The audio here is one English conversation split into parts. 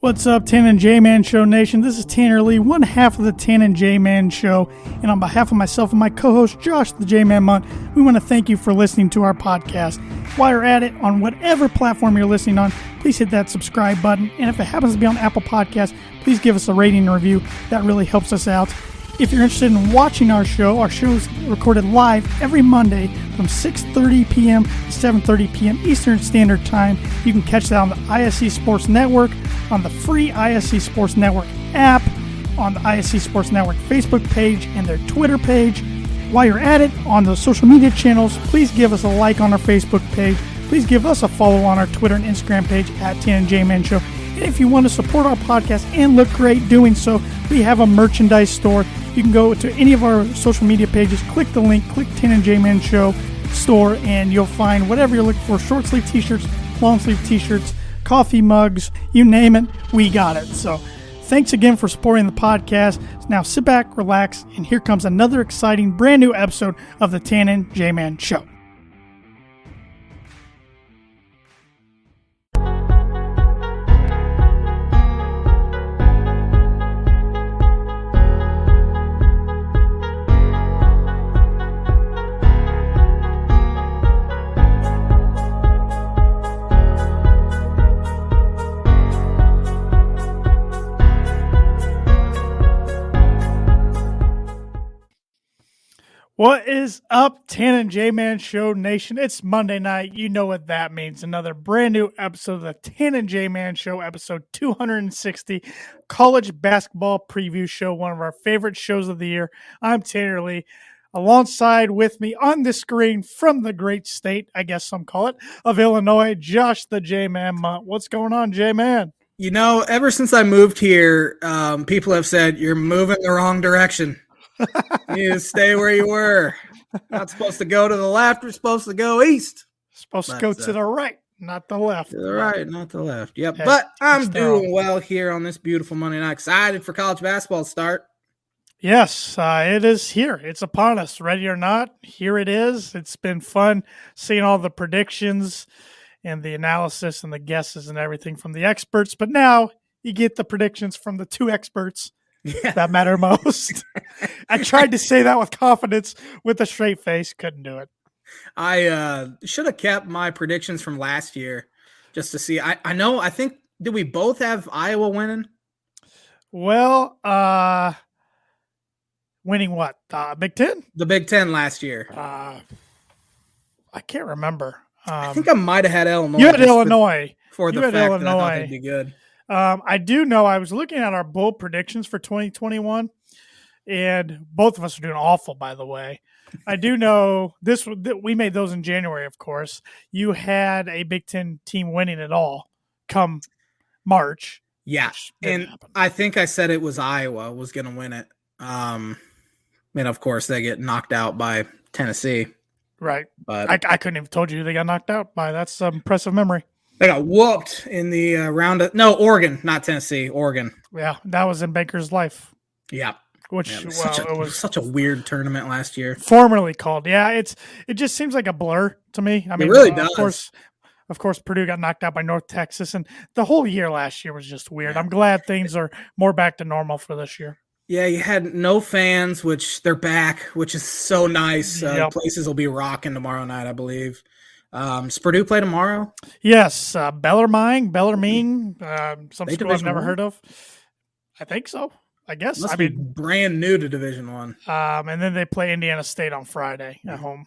What's up, Tan and J-Man Show Nation? This is Tanner Lee, one half of the Tan and J-Man Show. And on behalf of myself and my co-host, Josh the J-Man Munt, we want to thank you for listening to our podcast. While you're at it, on whatever platform you're listening on, please hit that subscribe button. And if it happens to be on Apple Podcasts, please give us a rating and review. That really helps us out. If you're interested in watching our show is recorded live every Monday from 6:30 p.m. to 7:30 p.m. Eastern Standard Time. You can catch that on the ISC Sports Network, on the free ISC Sports Network app, on the ISC Sports Network Facebook page, and their Twitter page. While you're at it, on the social media channels, please give us a like on our Facebook page. Please give us a follow on our Twitter and Instagram page at Tan and J-Man Show. And if you want to support our podcast and look great doing so, we have a merchandise store. You can go to any of our social media pages, click the link, click Tan and J-Man Show store, and you'll find whatever you're looking for. Short sleeve t-shirts, long sleeve t-shirts, coffee mugs, you name it, we got it. So thanks again for supporting the podcast. Now sit back, relax, and here comes another exciting brand new episode of the Tan and J-Man Show. What is up, Tan and J-Man Show Nation? It's Monday night. You know what that means. Another brand new episode of the Tan and J-Man Show, episode 260, college basketball preview show, one of our favorite shows of the year. I'm Tanner Lee. Alongside with me on the screen from the great state, I guess some call it, of Illinois, Josh the J-Man Munt. What's going on, J-Man? You know, ever since I moved here, people have said, you're moving the wrong direction. You stay where you were. Not supposed to go to the left. We're supposed to go east. Supposed to go to the right, not the left. To the right, not the left. Yep. Hey, but I'm doing well here on this beautiful Monday night. Excited for college basketball to start. Yes, it is here. It's upon us. Ready or not, here it is. It's been fun seeing all the predictions and the analysis and the guesses and everything from the experts. But now you get the predictions from the two experts that matter most. I tried to say that with confidence with a straight face. Couldn't do it. I should have kept my predictions from last year just to see. I think, did we both have Iowa winning? Well, winning what? Big Ten? The Big Ten last year. I can't remember. I think I might have had Illinois. You had Illinois. For the fact that I thought they'd be good. I do know I was looking at our bold predictions for 2021, and both of us are doing awful, by the way. I do know we made those in January, of course. You had a Big Ten team winning it all come March. Yeah, and I think I said it was Iowa was going to win it. And, of course, they get knocked out by Tennessee. Right. But I couldn't have told you who they got knocked out by. That's impressive memory. They got whooped in the Oregon, not Tennessee, Oregon. Yeah, that was in Baker's Life. Yeah. Which, it was such a weird tournament last year. Formerly called. Yeah, it just seems like a blur to me. I mean, it really does. Of course, Purdue got knocked out by North Texas, and the whole year last year was just weird. Yeah. I'm glad things are more back to normal for this year. Yeah, you had no fans, which they're back, which is so nice. Places will be rocking tomorrow night, I believe. Does Purdue play tomorrow? Yes. Bellarmine, some school I've never heard of. I think so. I guess. Must be brand new to Division I. And then they play Indiana State on Friday at home.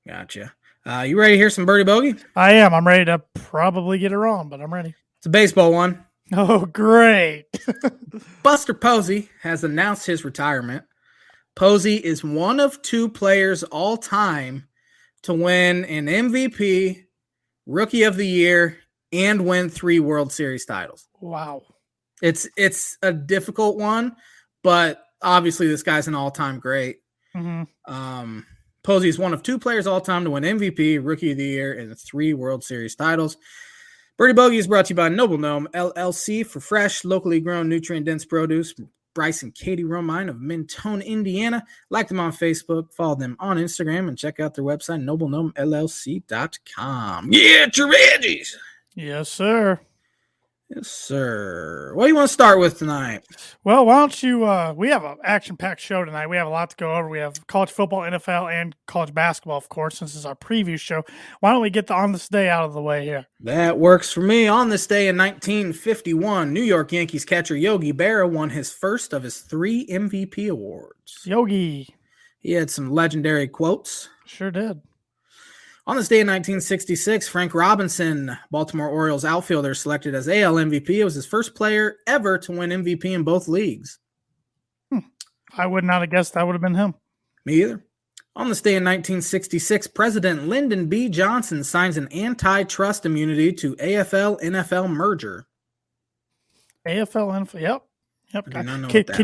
Gotcha. You ready to hear some Birdie Bogey? I am. I'm ready to probably get it wrong, but I'm ready. It's a baseball one. Oh, great. Buster Posey has announced his retirement. Posey is one of two players all time to win an MVP, Rookie of the Year, and win 3 World Series titles. Wow. It's a difficult one, but obviously this guy's an all-time great. Mm-hmm. Posey is one of two players all time to win MVP, Rookie of the Year, and 3 World Series titles. Birdie Bogey is brought to you by Noble Gnome LLC for fresh, locally grown, nutrient-dense produce. Bryce and Katie Romine of Mentone, Indiana. Like them on Facebook, follow them on Instagram, and check out their website, noblegnomellc.com. Get your veggies! Yes, sir. Yes, sir. What do you want to start with tonight? Well, why don't you? We have an action-packed show tonight. We have a lot to go over. We have college football, NFL, and college basketball, of course, since this is our preview show. Why don't we get the on this day out of the way here? That works for me. On this day in 1951, New York Yankees catcher Yogi Berra won his first of his 3 MVP awards. Yogi. He had some legendary quotes. Sure did. On this day in 1966, Frank Robinson, Baltimore Orioles outfielder, selected as AL MVP. It was his first player ever to win MVP in both leagues. I would not have guessed that would have been him. Me either. On this day in 1966, President Lyndon B. Johnson signs an antitrust immunity to AFL-NFL merger. AFL-NFL, yep. I do not know what that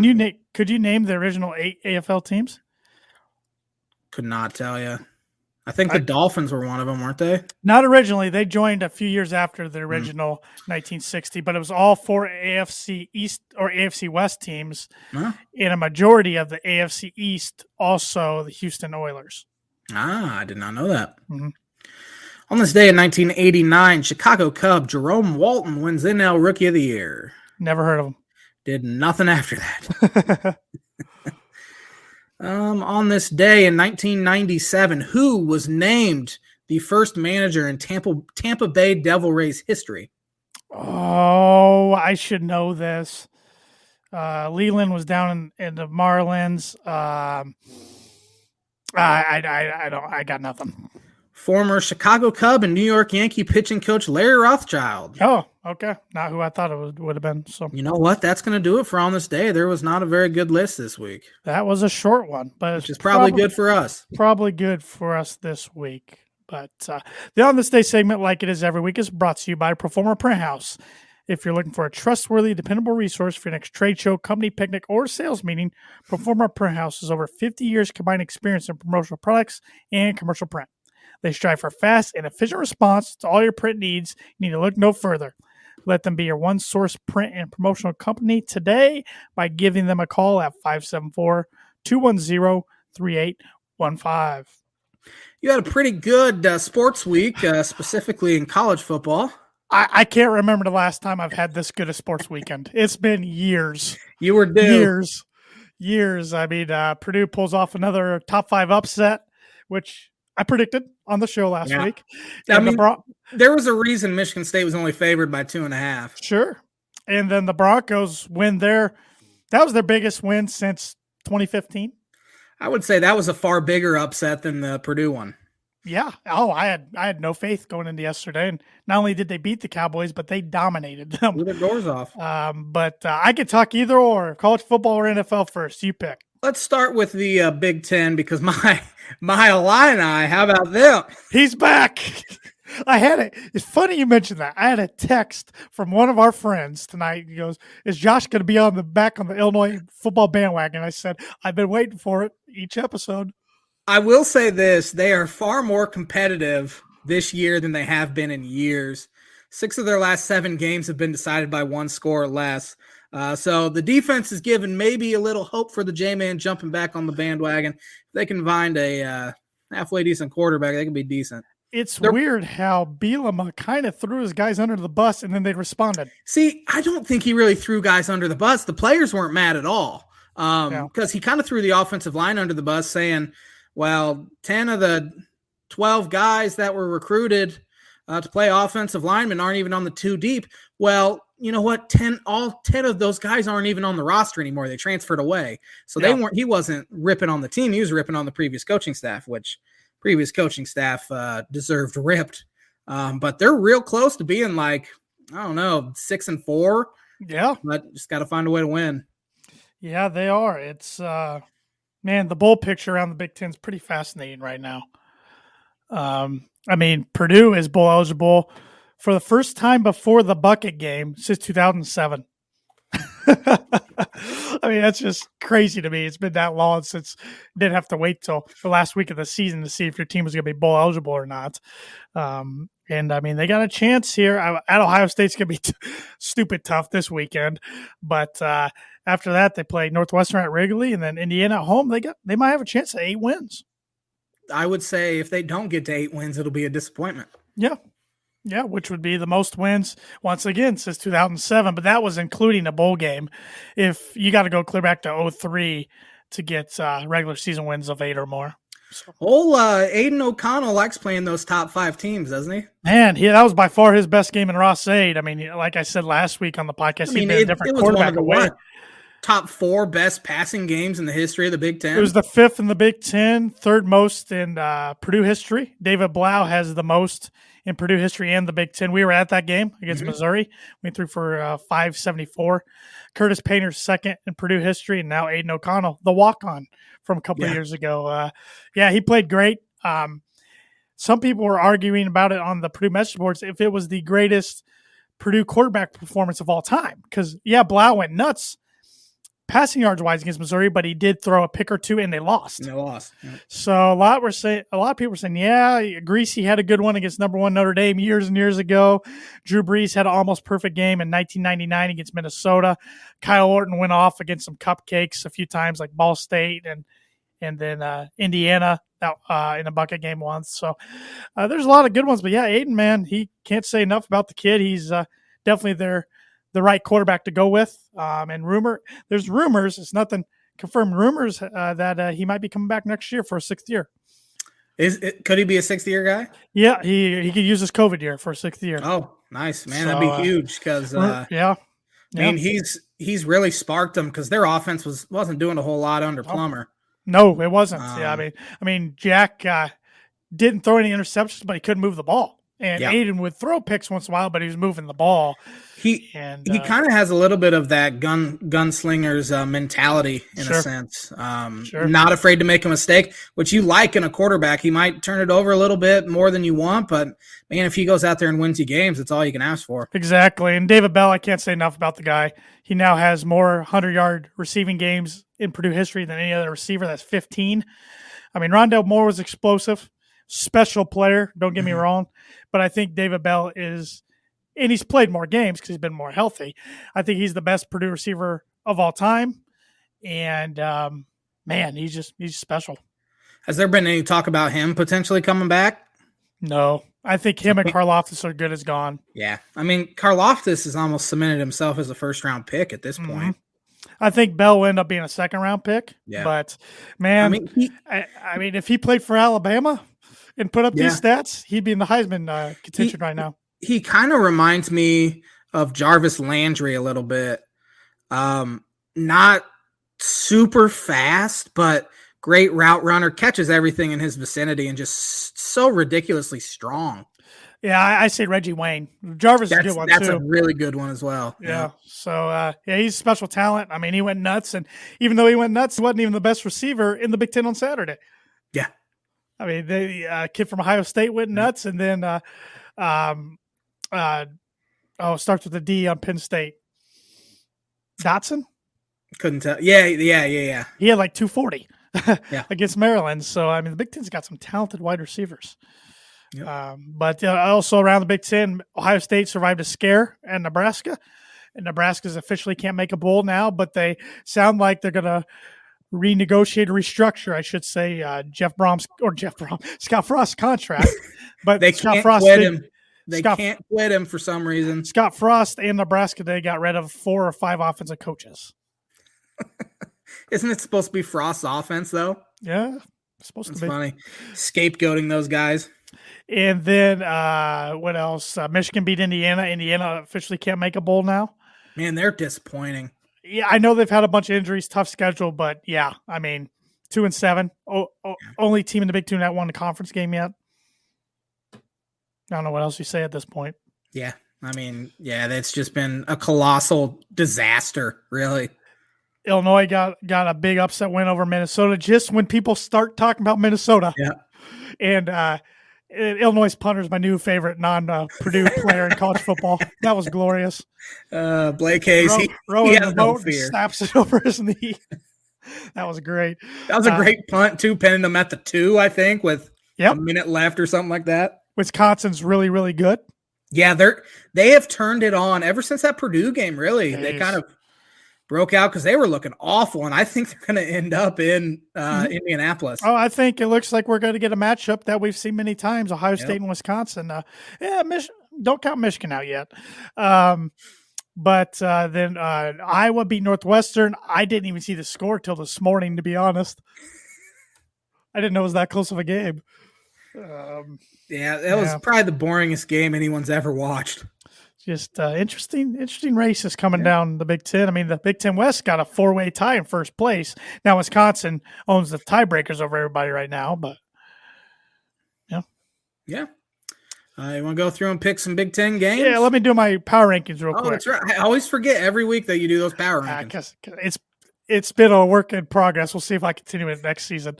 Could you name the original 8 AFL teams? Could not tell you. I think the Dolphins were one of them, weren't they? Not originally. They joined a few years after the original 1960, but it was all 4 AFC East or AFC West teams, and a majority of the AFC East also the Houston Oilers. I did not know that. Mm-hmm. On this day in 1989, Chicago Cub Jerome Walton wins NL Rookie of the Year. Never heard of him. Did nothing after that. On this day in 1997, who was named the first manager in Tampa Bay Devil Rays history? Oh, I should know this. Leland was down in the Marlins. I got nothing. Former Chicago Cub and New York Yankee pitching coach Larry Rothschild. Oh, okay. Not who I thought it would have been. So you know what? That's going to do it for On This Day. There was not a very good list this week. That was a short one, but which is probably good for us. Probably good for us this week. But the On This Day segment, like it is every week, is brought to you by Performer Print House. If you're looking for a trustworthy, dependable resource for your next trade show, company picnic, or sales meeting, Performer Print House has over 50 years combined experience in promotional products and commercial print. They strive for fast and efficient response to all your print needs. You need to look no further. Let them be your one-source print and promotional company today by giving them a call at 574-210-3815. You had a pretty good sports week, specifically in college football. I can't remember the last time I've had this good a sports weekend. It's been years. You were due. Years. I mean, Purdue pulls off another top 5 upset, which I predicted on the show last week. I mean, there was a reason Michigan State was only favored by 2.5. Sure. And then the Broncos win that was their biggest win since 2015. I would say that was a far bigger upset than the Purdue one. Yeah. Oh, I had no faith going into yesterday. And not only did they beat the Cowboys, but they dominated them. Blew their doors off. But I could talk either or, college football or NFL first. You pick. Let's start with the Big Ten because my Illini, how about them? He's back. I had it. It's funny you mentioned that. I had a text from one of our friends tonight. He goes, "Is Josh going to be back on the Illinois football bandwagon?" I said, "I've been waiting for it each episode." I will say this. They are far more competitive this year than they have been in years. 6 of their last 7 games have been decided by 1 score or less. So the defense is given maybe a little hope for the J-Man jumping back on the bandwagon. If they can find a halfway decent quarterback, they can be decent. It's weird how Bielema kind of threw his guys under the bus and then they responded. See, I don't think he really threw guys under the bus. The players weren't mad at all because he kind of threw the offensive line under the bus saying, well, 10 of the 12 guys that were recruited to play offensive linemen aren't even on the 2 deep. Well, you know what? All 10 of those guys aren't even on the roster anymore. They transferred away. So he wasn't ripping on the team. He was ripping on the previous coaching staff, which previous coaching staff deserved ripped. But they're real close to being 6-4. Yeah. But just got to find a way to win. Yeah, they are. It's, the bowl picture around the Big Ten is pretty fascinating right now. Purdue is bowl eligible for the first time before the bucket game since 2007. That's just crazy to me. It's been that long since you didn't have to wait till the last week of the season to see if your team was going to be bowl eligible or not. They got a chance here. At Ohio State's going to be stupid tough this weekend. But after that, they play Northwestern at Wrigley and then Indiana at home. They might have a chance at 8 wins. I would say if they don't get to 8 wins, it'll be a disappointment. Yeah. Yeah, which would be the most wins once again since 2007, but that was including a bowl game. If you got to go clear back to 03 to get regular season wins of 8 or more. So. Aiden O'Connell likes playing those top 5 teams, doesn't he? Man, that was by far his best game in Ross-Ade. I mean, like I said last week on the podcast, he'd been a different quarterback away. Top 4 best passing games in the history of the Big Ten. It was the 5th in the Big Ten, 3rd most in Purdue history. David Blau has the most in Purdue history and the Big Ten. We were at that game against Missouri. We threw for 574. Curtis Painter's 2nd in Purdue history, and now Aiden O'Connell, the walk-on from a couple of years ago. He played great. Some people were arguing about it on the Purdue message boards if it was the greatest Purdue quarterback performance of all time. Because, Blau went nuts passing yards wise against Missouri, but he did throw a pick or two and they lost. Yeah. So a lot of people were saying, Greasy had a good one against number 1 Notre Dame years and years ago. Drew Brees had an almost perfect game in 1999 against Minnesota. Kyle Orton went off against some cupcakes a few times, like Ball State and then Indiana in a bucket game once. So there's a lot of good ones, but Aiden, man, he can't say enough about the kid. He's definitely the right quarterback to go with. And there's rumors, it's nothing confirmed, rumors that he might be coming back next year for a 6th year. Could he be a 6th year guy? Yeah, he could use his COVID year for a 6th year. Oh, nice, man. That'd be huge because I mean, he's really sparked them because their offense wasn't doing a whole lot under Plummer. No, it wasn't. I mean, Jack didn't throw any interceptions, but he couldn't move the ball. And Aiden would throw picks once in a while, but he was moving the ball. He kind of has a little bit of that gunslinger's mentality in a sense. Not afraid to make a mistake, which you like in a quarterback. He might turn it over a little bit more than you want, but man, if he goes out there and wins you games, it's all you can ask for. Exactly. And David Bell, I can't say enough about the guy. He now has more 100-yard receiving games in Purdue history than any other receiver. That's 15. I mean, Rondell Moore was explosive. Special player, don't get me wrong, but I think David Bell is, and he's played more games because he's been more healthy. I think he's the best Purdue receiver of all time, and man, he's special. Has there been any talk about him potentially coming back? No, I think him and Karlaftis are good as gone. Yeah, I mean, Karlaftis has almost cemented himself as a first-round pick at this point. I think Bell will end up being a second-round pick, but man, I mean, if he played for Alabama and put up these stats, he'd be in the Heisman contention right now. He kind of reminds me of Jarvis Landry a little bit. Not super fast, but great route runner, catches everything in his vicinity, and just so ridiculously strong. Yeah, I say Reggie Wayne. Jarvis is a good one, that's too. That's a really good one as well. Yeah. So, he's a special talent. I mean, he went nuts, and even though he went nuts, he wasn't even the best receiver in the Big Ten on Saturday. Yeah. I mean, the kid from Ohio State went nuts, and then starts with a D on Penn State. Dotson? Couldn't tell. Yeah. He had like 240 against Maryland. So, I mean, the Big Ten's got some talented wide receivers. Yep. But also around the Big Ten, Ohio State survived a scare at Nebraska. And Nebraska's officially can't make a bowl now, but they sound like they're going to renegotiate or restructure, I should say, Scott Frost's contract. But they Scott can't Frost quit him. They can't quit him for some reason. Scott Frost and Nebraska, they got rid of 4 or 5 offensive coaches. Isn't it supposed to be Frost's offense, though? Yeah, it's supposed to be. Funny. Scapegoating those guys. And then what else? Michigan beat Indiana. Indiana officially can't make a bowl now. Man, they're disappointing. Yeah, I know they've had a bunch of injuries, tough schedule, but I mean, 2-7. Only team in the Big Ten that won the conference game yet. I don't know what else you say at this point. Yeah, I mean, that's just been a colossal disaster, really. Illinois got a big upset win over Minnesota just when people start talking about Minnesota. Yeah. And Illinois punter is my new favorite non-Purdue player in college football. That was glorious. Blake Hayes, he has no fear. Snaps it over his knee. That was great. That was a great punt, too, pinning them at the 2, I think, with a minute left or something like that. Wisconsin's really, really good. Yeah, they have turned it on ever since that Purdue game, really. Jeez. They kind of broke out because they were looking awful, and I think they're going to end up in Indianapolis. Oh, I think it looks like we're going to get a matchup that we've seen many times, Ohio State and Wisconsin. don't count Michigan out yet. But then Iowa beat Northwestern. I didn't even see the score till this morning, to be honest. I didn't know it was that close of a game. That was probably the boringest game anyone's ever watched. Just interesting races coming down the Big Ten. I mean, the Big Ten West got a 4-way tie in first place. Now Wisconsin owns the tiebreakers over everybody right now, but yeah. You want to go through and pick some Big Ten games? Yeah, let me do my power rankings real quick. That's right. I always forget every week that you do those power rankings. It's been a work in progress. We'll see if I continue it next season.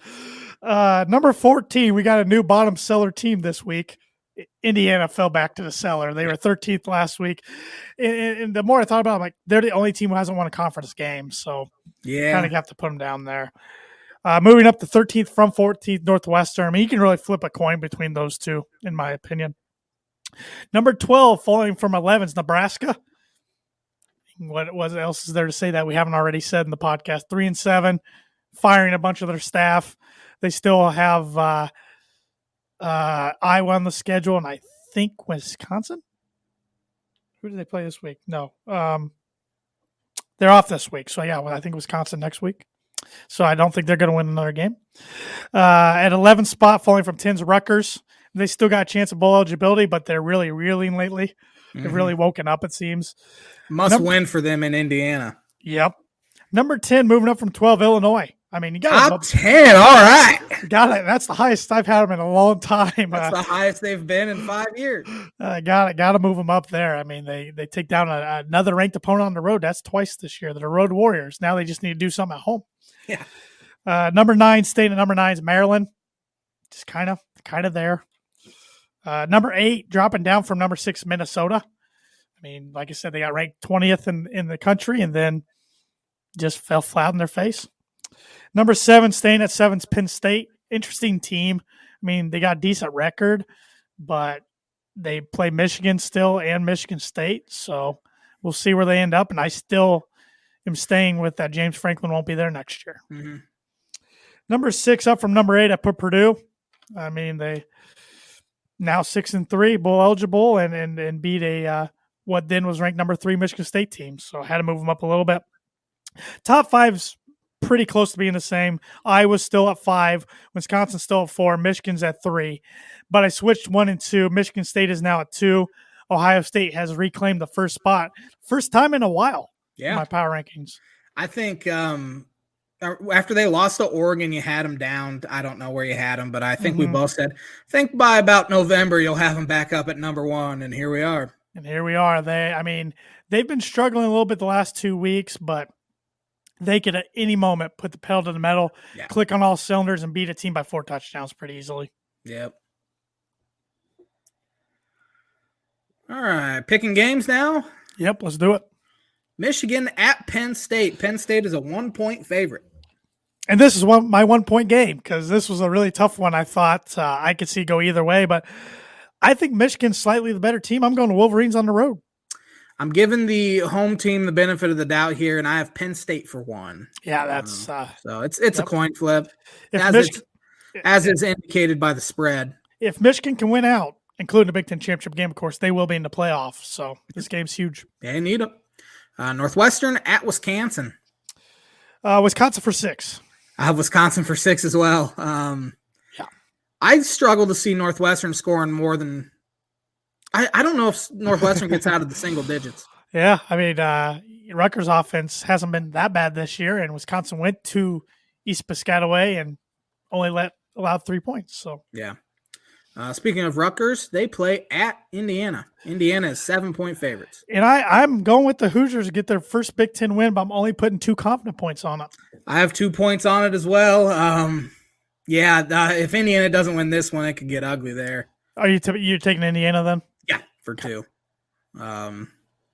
Number 14, we got a new bottom cellar team this week. Indiana fell back to the cellar. They were 13th last week. And the more I thought about it, I'm like, they're the only team who hasn't won a conference game. So kind of have to put them down there. Moving up to 13th from 14th, Northwestern. I mean, you can really flip a coin between those two, in my opinion. Number 12, falling from 11th, Nebraska. What else is there to say that we haven't already said in the podcast? 3-7, firing a bunch of their staff. They still have Iowa on the schedule, and I think Wisconsin. Who do they play this week? No, they're off this week. So I think Wisconsin next week. So I don't think they're going to win another game. At 11th spot, falling from 10's Rutgers. They still got a chance of bowl eligibility, but they're really reeling lately. Mm-hmm. They've really woken up, it seems. Must win for them in Indiana. Yep. Number 10, moving up from 12, Illinois. I mean, you got top 10. All right. Got it. That's the highest I've had them in a long time. That's the highest they've been in 5 years. Got to move them up there. I mean, they take down another ranked opponent on the road. That's twice this year. They're the Road Warriors. Now they just need to do something at home. Yeah. Number 9, staying at number 9 is Maryland. Just kind of there. Number 8, dropping down from number 6, Minnesota. I mean, like I said, they got ranked 20th in the country and then just fell flat on their face. Number 7, staying at 7's Penn State. Interesting team. I mean, they got a decent record, but they play Michigan still and Michigan State. So we'll see where they end up. And I still am staying with that James Franklin won't be there next year. Mm-hmm. Number 6, up from number 8, I put Purdue. I mean, they now 6-3, bowl eligible, and beat a what then was ranked number 3 Michigan State team. So I had to move them up a little bit. Top 5's pretty close to being the same. Iowa's still at 5, Wisconsin's still at 4, Michigan's at 3. But I switched 1 and 2. Michigan State is now at 2. Ohio State has reclaimed the first spot. First time in a while in my power rankings. I think after they lost to Oregon, you had them down. I don't know where you had them, but I think we both said, I think by about November, you'll have them back up at number 1, and here we are. They've been struggling a little bit the last 2 weeks, but they could at any moment put the pedal to the metal, click on all cylinders, and beat a team by 4 touchdowns pretty easily. Yep. All right, picking games now? Yep, let's do it. Michigan at Penn State. Penn State is a 1-point favorite. And this is my 1-point game because this was a really tough one. I thought I could see go either way, but I think Michigan's slightly the better team. I'm going to Wolverines on the road. I'm giving the home team the benefit of the doubt here, and I have Penn State for 1. Yeah, that's so it's a coin flip, as is indicated by the spread. If Michigan can win out, including the Big Ten championship game, of course, they will be in the playoffs. So this game's huge. They need them. Northwestern at Wisconsin. Wisconsin for 6. I have Wisconsin for 6 as well. I struggle to see Northwestern scoring more than. I don't know if Northwestern gets out of the single digits. Yeah, I mean, Rutgers' offense hasn't been that bad this year, and Wisconsin went to East Piscataway and only allowed 3 points. So yeah. Speaking of Rutgers, they play at Indiana. Indiana is 7-point favorites. And I'm going with the Hoosiers to get their first Big Ten win, but I'm only putting 2 confident points on it. I have 2 points on it as well. If Indiana doesn't win this one, it could get ugly there. Are you're taking Indiana then? Yeah, for 2.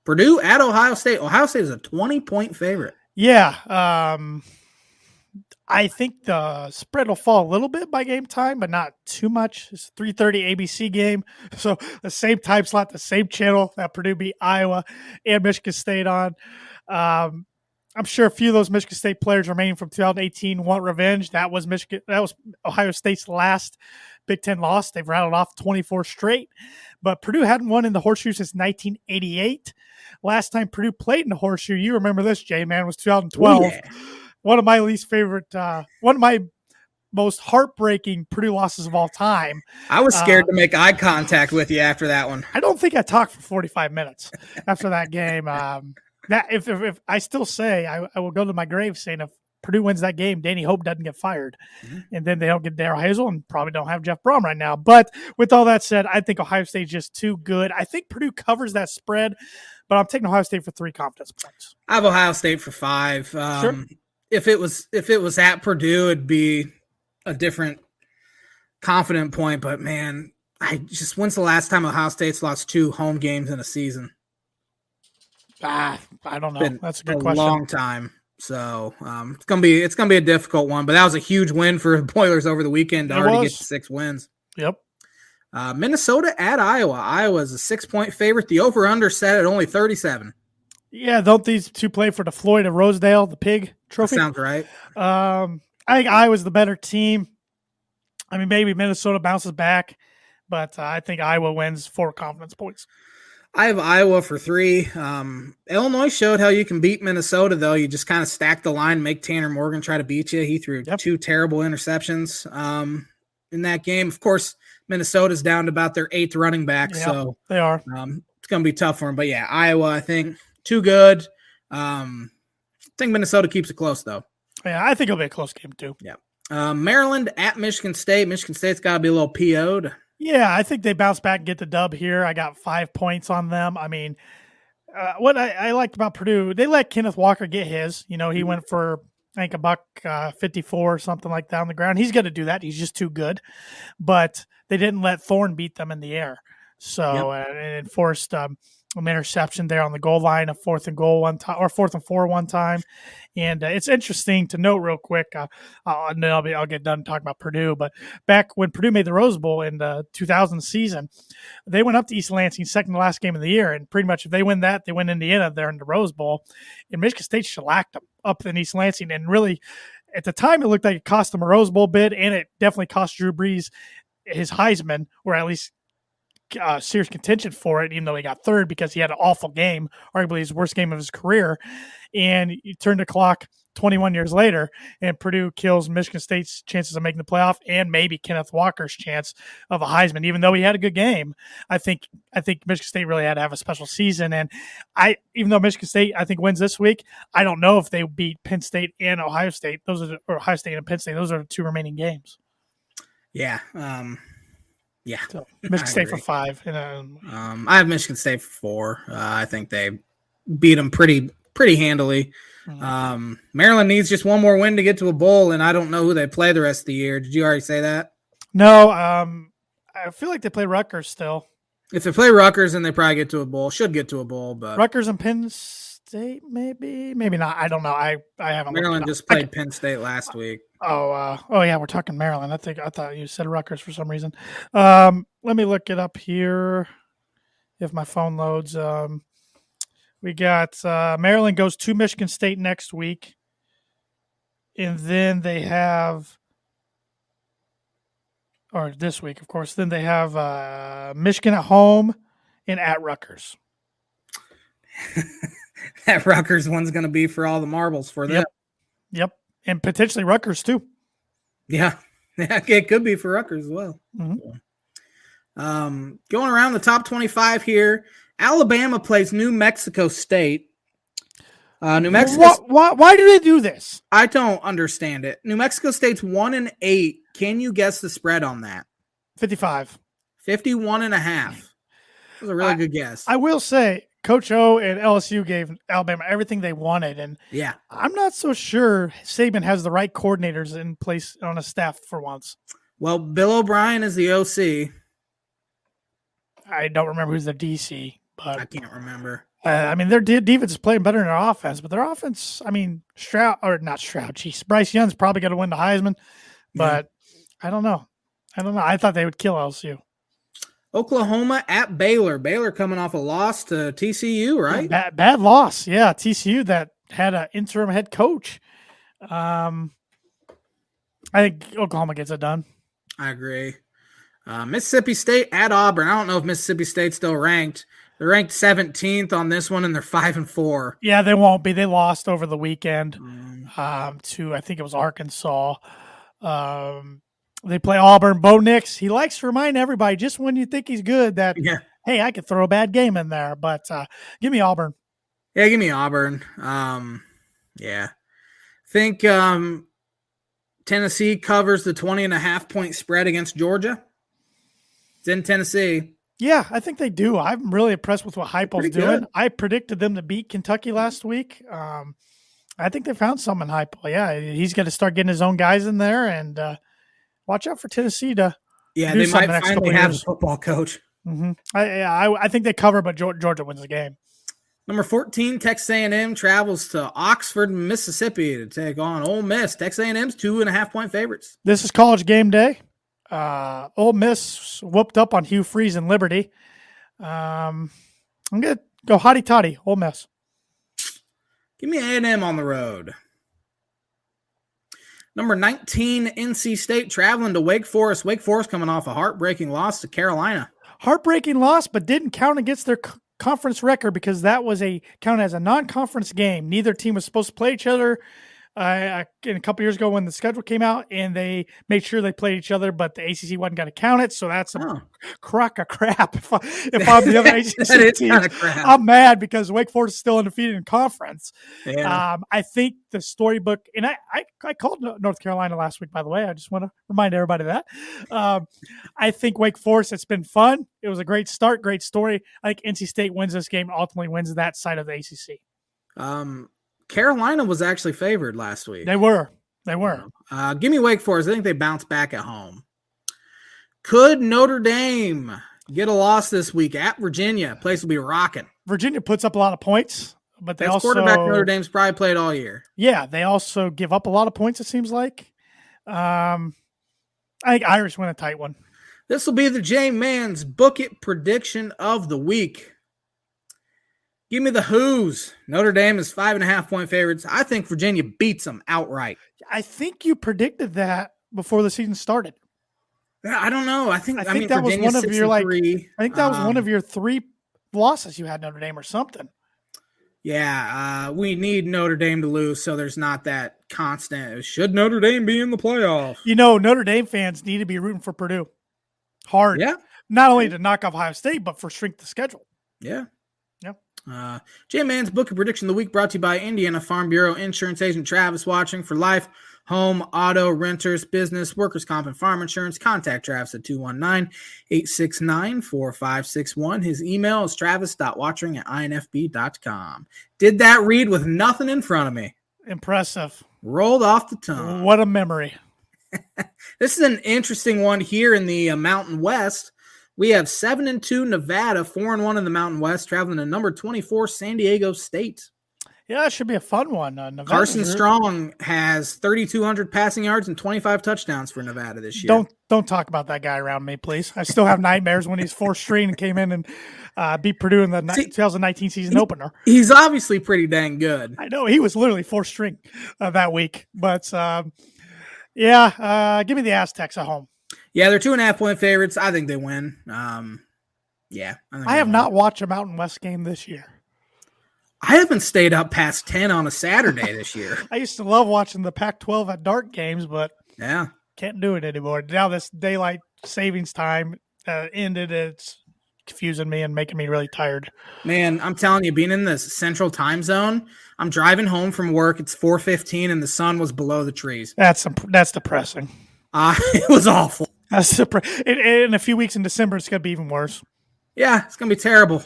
Purdue at Ohio State. Ohio State is a 20-point favorite. Yeah. I think the spread will fall a little bit by game time, but not too much. It's a 3:30 ABC game. So the same time slot, the same channel that Purdue beat Iowa and Michigan State on. I'm sure a few of those Michigan State players remaining from 2018 want revenge. That was Ohio State's last Big Ten loss. They've rattled off 24 straight, but Purdue hadn't won in the Horseshoe since 1988. Last time Purdue played in the Horseshoe, you remember this, J-Man, was 2012. Ooh, yeah. One of my least favorite, one of my most heartbreaking Purdue losses of all time. I was scared to make eye contact with you after that one. I don't think I talked for 45 minutes after that game. That if I still say I will go to my grave saying if Purdue wins that game, Danny Hope doesn't get fired, and then they don't get Darryl Hazel and probably don't have Jeff Brom right now. But with all that said, I think Ohio State's just too good. I think Purdue covers that spread, but I'm taking Ohio State for 3 confidence points. I have Ohio State for 5. Sure. If it was at Purdue, it'd be a different confident point. But man, when's the last time Ohio State's lost 2 home games in a season? I don't know. That's a good question. Long time. So it's gonna be a difficult one. But that was a huge win for the Boilers over the weekend to already get to 6 wins. Yep. Minnesota at Iowa. Iowa's a 6-point favorite. The over/under set at only 37. Yeah, don't these two play for the Floyd of Rosedale, the pig trophy? That sounds right. I think Iowa's the better team. I mean, maybe Minnesota bounces back, but I think Iowa wins 4 confidence points. I have Iowa for 3. Illinois showed how you can beat Minnesota, though. You just kind of stack the line, make Tanner Morgan try to beat you. He threw 2 terrible interceptions in that game. Of course, Minnesota's down to about their 8th running back, so they are. It's going to be tough for them. But, yeah, Iowa, I think, too good. I think Minnesota keeps it close, though. Yeah, I think it'll be a close game, too. Yeah. Maryland at Michigan State. Michigan State's got to be a little PO'd. Yeah, I think they bounce back and get the dub here. I got 5 points on them. I mean, what I liked about Purdue, they let Kenneth Walker get his. You know, he went for, I think, $154 or something like that on the ground. He's going to do that. He's just too good. But they didn't let Thorne beat them in the air. So, and it forced an interception there on the goal line, a 4th and goal one time, or 4th and 4 one time. And it's interesting to note real quick, and then I'll get done talking about Purdue, but back when Purdue made the Rose Bowl in the 2000 season, they went up to East Lansing, second to last game of the year, and pretty much if they win that, they win Indiana there in the Rose Bowl. And Michigan State shellacked them up in East Lansing, and really, at the time, it looked like it cost them a Rose Bowl bid, and it definitely cost Drew Brees his Heisman, or at least serious contention for it, even though he got 3rd because he had an awful game, arguably his worst game of his career. And you turn the clock 21 years later, and Purdue kills Michigan State's chances of making the playoff and maybe Kenneth Walker's chance of a Heisman, even though he had a good game. I think Michigan State really had to have a special season. And even though Michigan State, I think, wins this week, I don't know if they beat Penn State and Ohio State. Or Ohio State and Penn State. Those are the 2 remaining games. Yeah. Yeah, so Michigan State for 5. I have Michigan State for 4. I think they beat them pretty handily. Maryland needs just one more win to get to a bowl, and I don't know who they play the rest of the year. Did you already say that? No, I feel like they play Rutgers still. If they play Rutgers, then they probably get to a bowl. Should get to a bowl, but Rutgers and Penn State, maybe not. I don't know. I haven't. Maryland just played Penn State last week. Oh yeah, we're talking Maryland. I thought you said Rutgers for some reason. Let me look it up here if my phone loads. We got Maryland goes to Michigan State next week, and then they have, or this week, of course. Then they have Michigan at home and at Rutgers. That Rutgers one's going to be for all the marbles for them. Yep. And potentially Rutgers, too. Yeah. It could be for Rutgers as well. Mm-hmm. Going around the top 25 here, Alabama plays New Mexico State. New Mexico. Why do they do this? I don't understand it. New Mexico State's 1-8. Can you guess the spread on that? 55. 51.5. That was a really good guess. I will say, Coach O and LSU gave Alabama everything they wanted, and yeah, I'm not so sure Saban has the right coordinators in place on his staff for once. Well, Bill O'Brien is the OC. I don't remember who's the DC, but I can't remember. I mean, their defense is playing better than their offense, but their offense, I mean, Bryce Young's probably going to win the Heisman, but I don't know. I thought they would kill LSU. Oklahoma at Baylor. Baylor coming off a loss to TCU, right? Bad loss. Yeah, TCU that had an interim head coach. I think Oklahoma gets it done. I agree. Mississippi State at Auburn. I don't know if Mississippi State's still ranked. They're ranked 17th on this one, and they're 5-4. Yeah, they won't be. They lost over the weekend to, I think it was Arkansas. They play Auburn. Bo Nix, he likes to remind everybody just when you think he's good that, hey, I could throw a bad game in there. But give me Auburn. Yeah, give me Auburn. Yeah. Think Tennessee covers the 20.5-point spread against Georgia. It's in Tennessee. Yeah, I think they do. I'm really impressed with what Heupel's doing. Good. I predicted them to beat Kentucky last week. I think they found something in Heupel. Yeah, he's going to start getting his own guys in there, and watch out for Tennessee to do they something might finally have a football coach. Mm-hmm. I think they cover, but Georgia wins the game. Number 14, Texas A&M travels to Oxford, Mississippi to take on Ole Miss. Texas A&M's 2.5-point favorites. This is college game day. Ole Miss whooped up on Hugh Freeze and Liberty. I'm going to go hotty-toddy, Ole Miss. Give me A&M on the road. Number 19, NC State traveling to Wake Forest. Wake Forest coming off a heartbreaking loss to Carolina. Heartbreaking loss, but didn't count against their conference record because that was counted as a non-conference game. Neither team was supposed to play each other. A couple years ago when the schedule came out, and they made sure they played each other, but the ACC wasn't going to count it, so that's a crock of crap. If I'm the other ACC team, I'm mad because Wake Forest is still undefeated in conference. Yeah. I think the storybook, and I called North Carolina last week, by the way. I just want to remind everybody of that. I think Wake Forest, it's been fun. It was a great start, great story. I think NC State wins this game, ultimately wins that side of the ACC. Carolina was actually favored last week. They were. Give me Wake Forest. I think they bounce back at home. Could Notre Dame get a loss this week at Virginia? Place will be rocking. Virginia puts up a lot of points, but they also quarterback Notre Dame's probably played all year. Yeah, they also give up a lot of points, it seems like. I think Irish win a tight one. This will be the J-Man's Book It prediction of the week. Give me the Who's. Notre Dame is 5.5-point favorites. I think Virginia beats them outright. I think you predicted that before the season started. I don't know. I think that was one of your one of your 3 losses you had Notre Dame or something. Yeah, we need Notre Dame to lose, so there's not that constant. Should Notre Dame be in the playoff? Notre Dame fans need to be rooting for Purdue hard. Yeah, not only to knock off Ohio State, but for strength of schedule. Yeah. J-Man's Book of Prediction of the Week brought to you by Indiana Farm Bureau Insurance Agent Travis Watching. For life, home, auto, renters, business, workers' comp, and farm insurance. Contact Travis at 219-869-4561. His email is travis.watching@infb.com. Did that read with nothing in front of me. Impressive. Rolled off the tongue. What a memory. This is an interesting one here in the Mountain West. We have 7-2 Nevada, 4-1 in the Mountain West, traveling to number 24 San Diego State. Yeah, it should be a fun one. Carson Strong has 3,200 passing yards and 25 touchdowns for Nevada this year. Don't talk about that guy around me, please. I still have nightmares when he's 4th string and came in and beat Purdue in the 2019 season opener. He's obviously pretty dang good. I know. He was literally 4th string that week. But, give me the Aztecs at home. Yeah, they're 2.5-point favorites. I think they win. I have not watched a Mountain West game this year. I haven't stayed up past 10 on a Saturday this year. I used to love watching the Pac-12 at dark games, but can't do it anymore. Now this daylight savings time ended. It's confusing me and making me really tired. Man, I'm telling you, being in the central time zone, I'm driving home from work. It's 4:15 and the sun was below the trees. That's depressing. It was awful. In a few weeks in December, it's going to be even worse. Yeah, it's going to be terrible.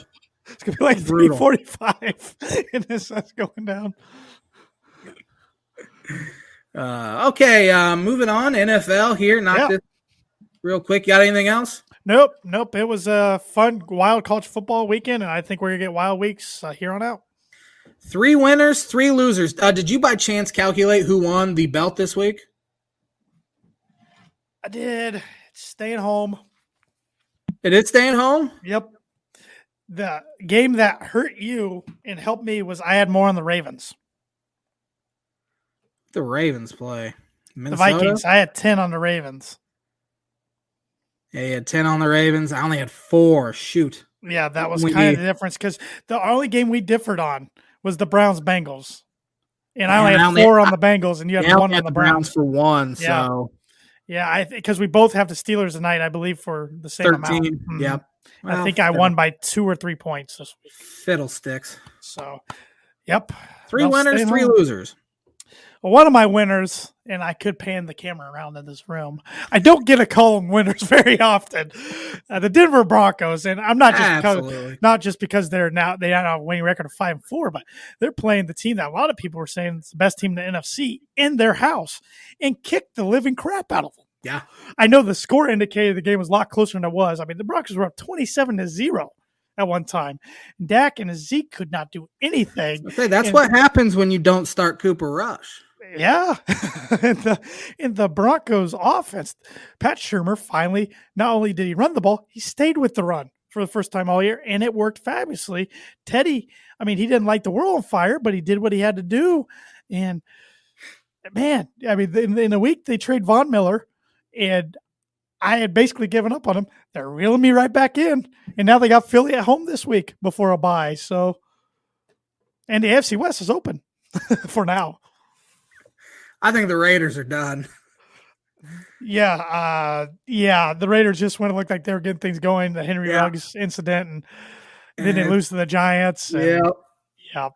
It's going to be like 3:45 and the sun's going down. Moving on. NFL here. This real quick. You got anything else? Nope. It was a fun, wild college football weekend, and I think we're going to get wild weeks here on out. 3 winners, 3 losers. Did you by chance calculate who won the belt this week? I did. It's staying home. It is staying home? Yep. The game that hurt you and helped me was I had more on the Ravens. The Ravens play. Minnesota? The Vikings. I had 10 on the Ravens. Yeah, he had 10 on the Ravens. I only had 4. Shoot. Yeah, that was kind of the difference because the only game we differed on was the Browns-Bengals. And I only had 4 on the Bengals, and you had 1 on the Browns. For 1, yeah. So. Yeah, because we both have the Steelers tonight, I believe, for the same 13. amount. Mm-hmm. Yep. Well, I think I won by 2 or 3 points this week. Fiddlesticks. So, yep. 3 winners, 3 losers. Well, one of my winners, and I could pan the camera around in this room. I don't get to call them winners very often. The Denver Broncos, and I'm not just because they have a winning record of 5-4, but they're playing the team that a lot of people were saying is the best team in the NFC in their house and kicked the living crap out of them. Yeah, I know the score indicated the game was a lot closer than it was. I mean, the Broncos were up 27-0 at one time. Dak and Zeke could not do anything. Okay, that's what happens when you don't start Cooper Rush. Yeah. in the Broncos offense, Pat Shurmur finally, not only did he run the ball, he stayed with the run for the first time all year, and it worked fabulously. Teddy, I mean, he didn't light the world on fire, but he did what he had to do. And, man, I mean, in a week, they trade Von Miller, and I had basically given up on him. They're reeling me right back in, and now they got Philly at home this week before a bye. So, and the AFC West is open for now. I think the Raiders are done. Yeah. The Raiders just when it looked like they were getting things going, the Henry Ruggs incident, and then they lose to the Giants. Yeah.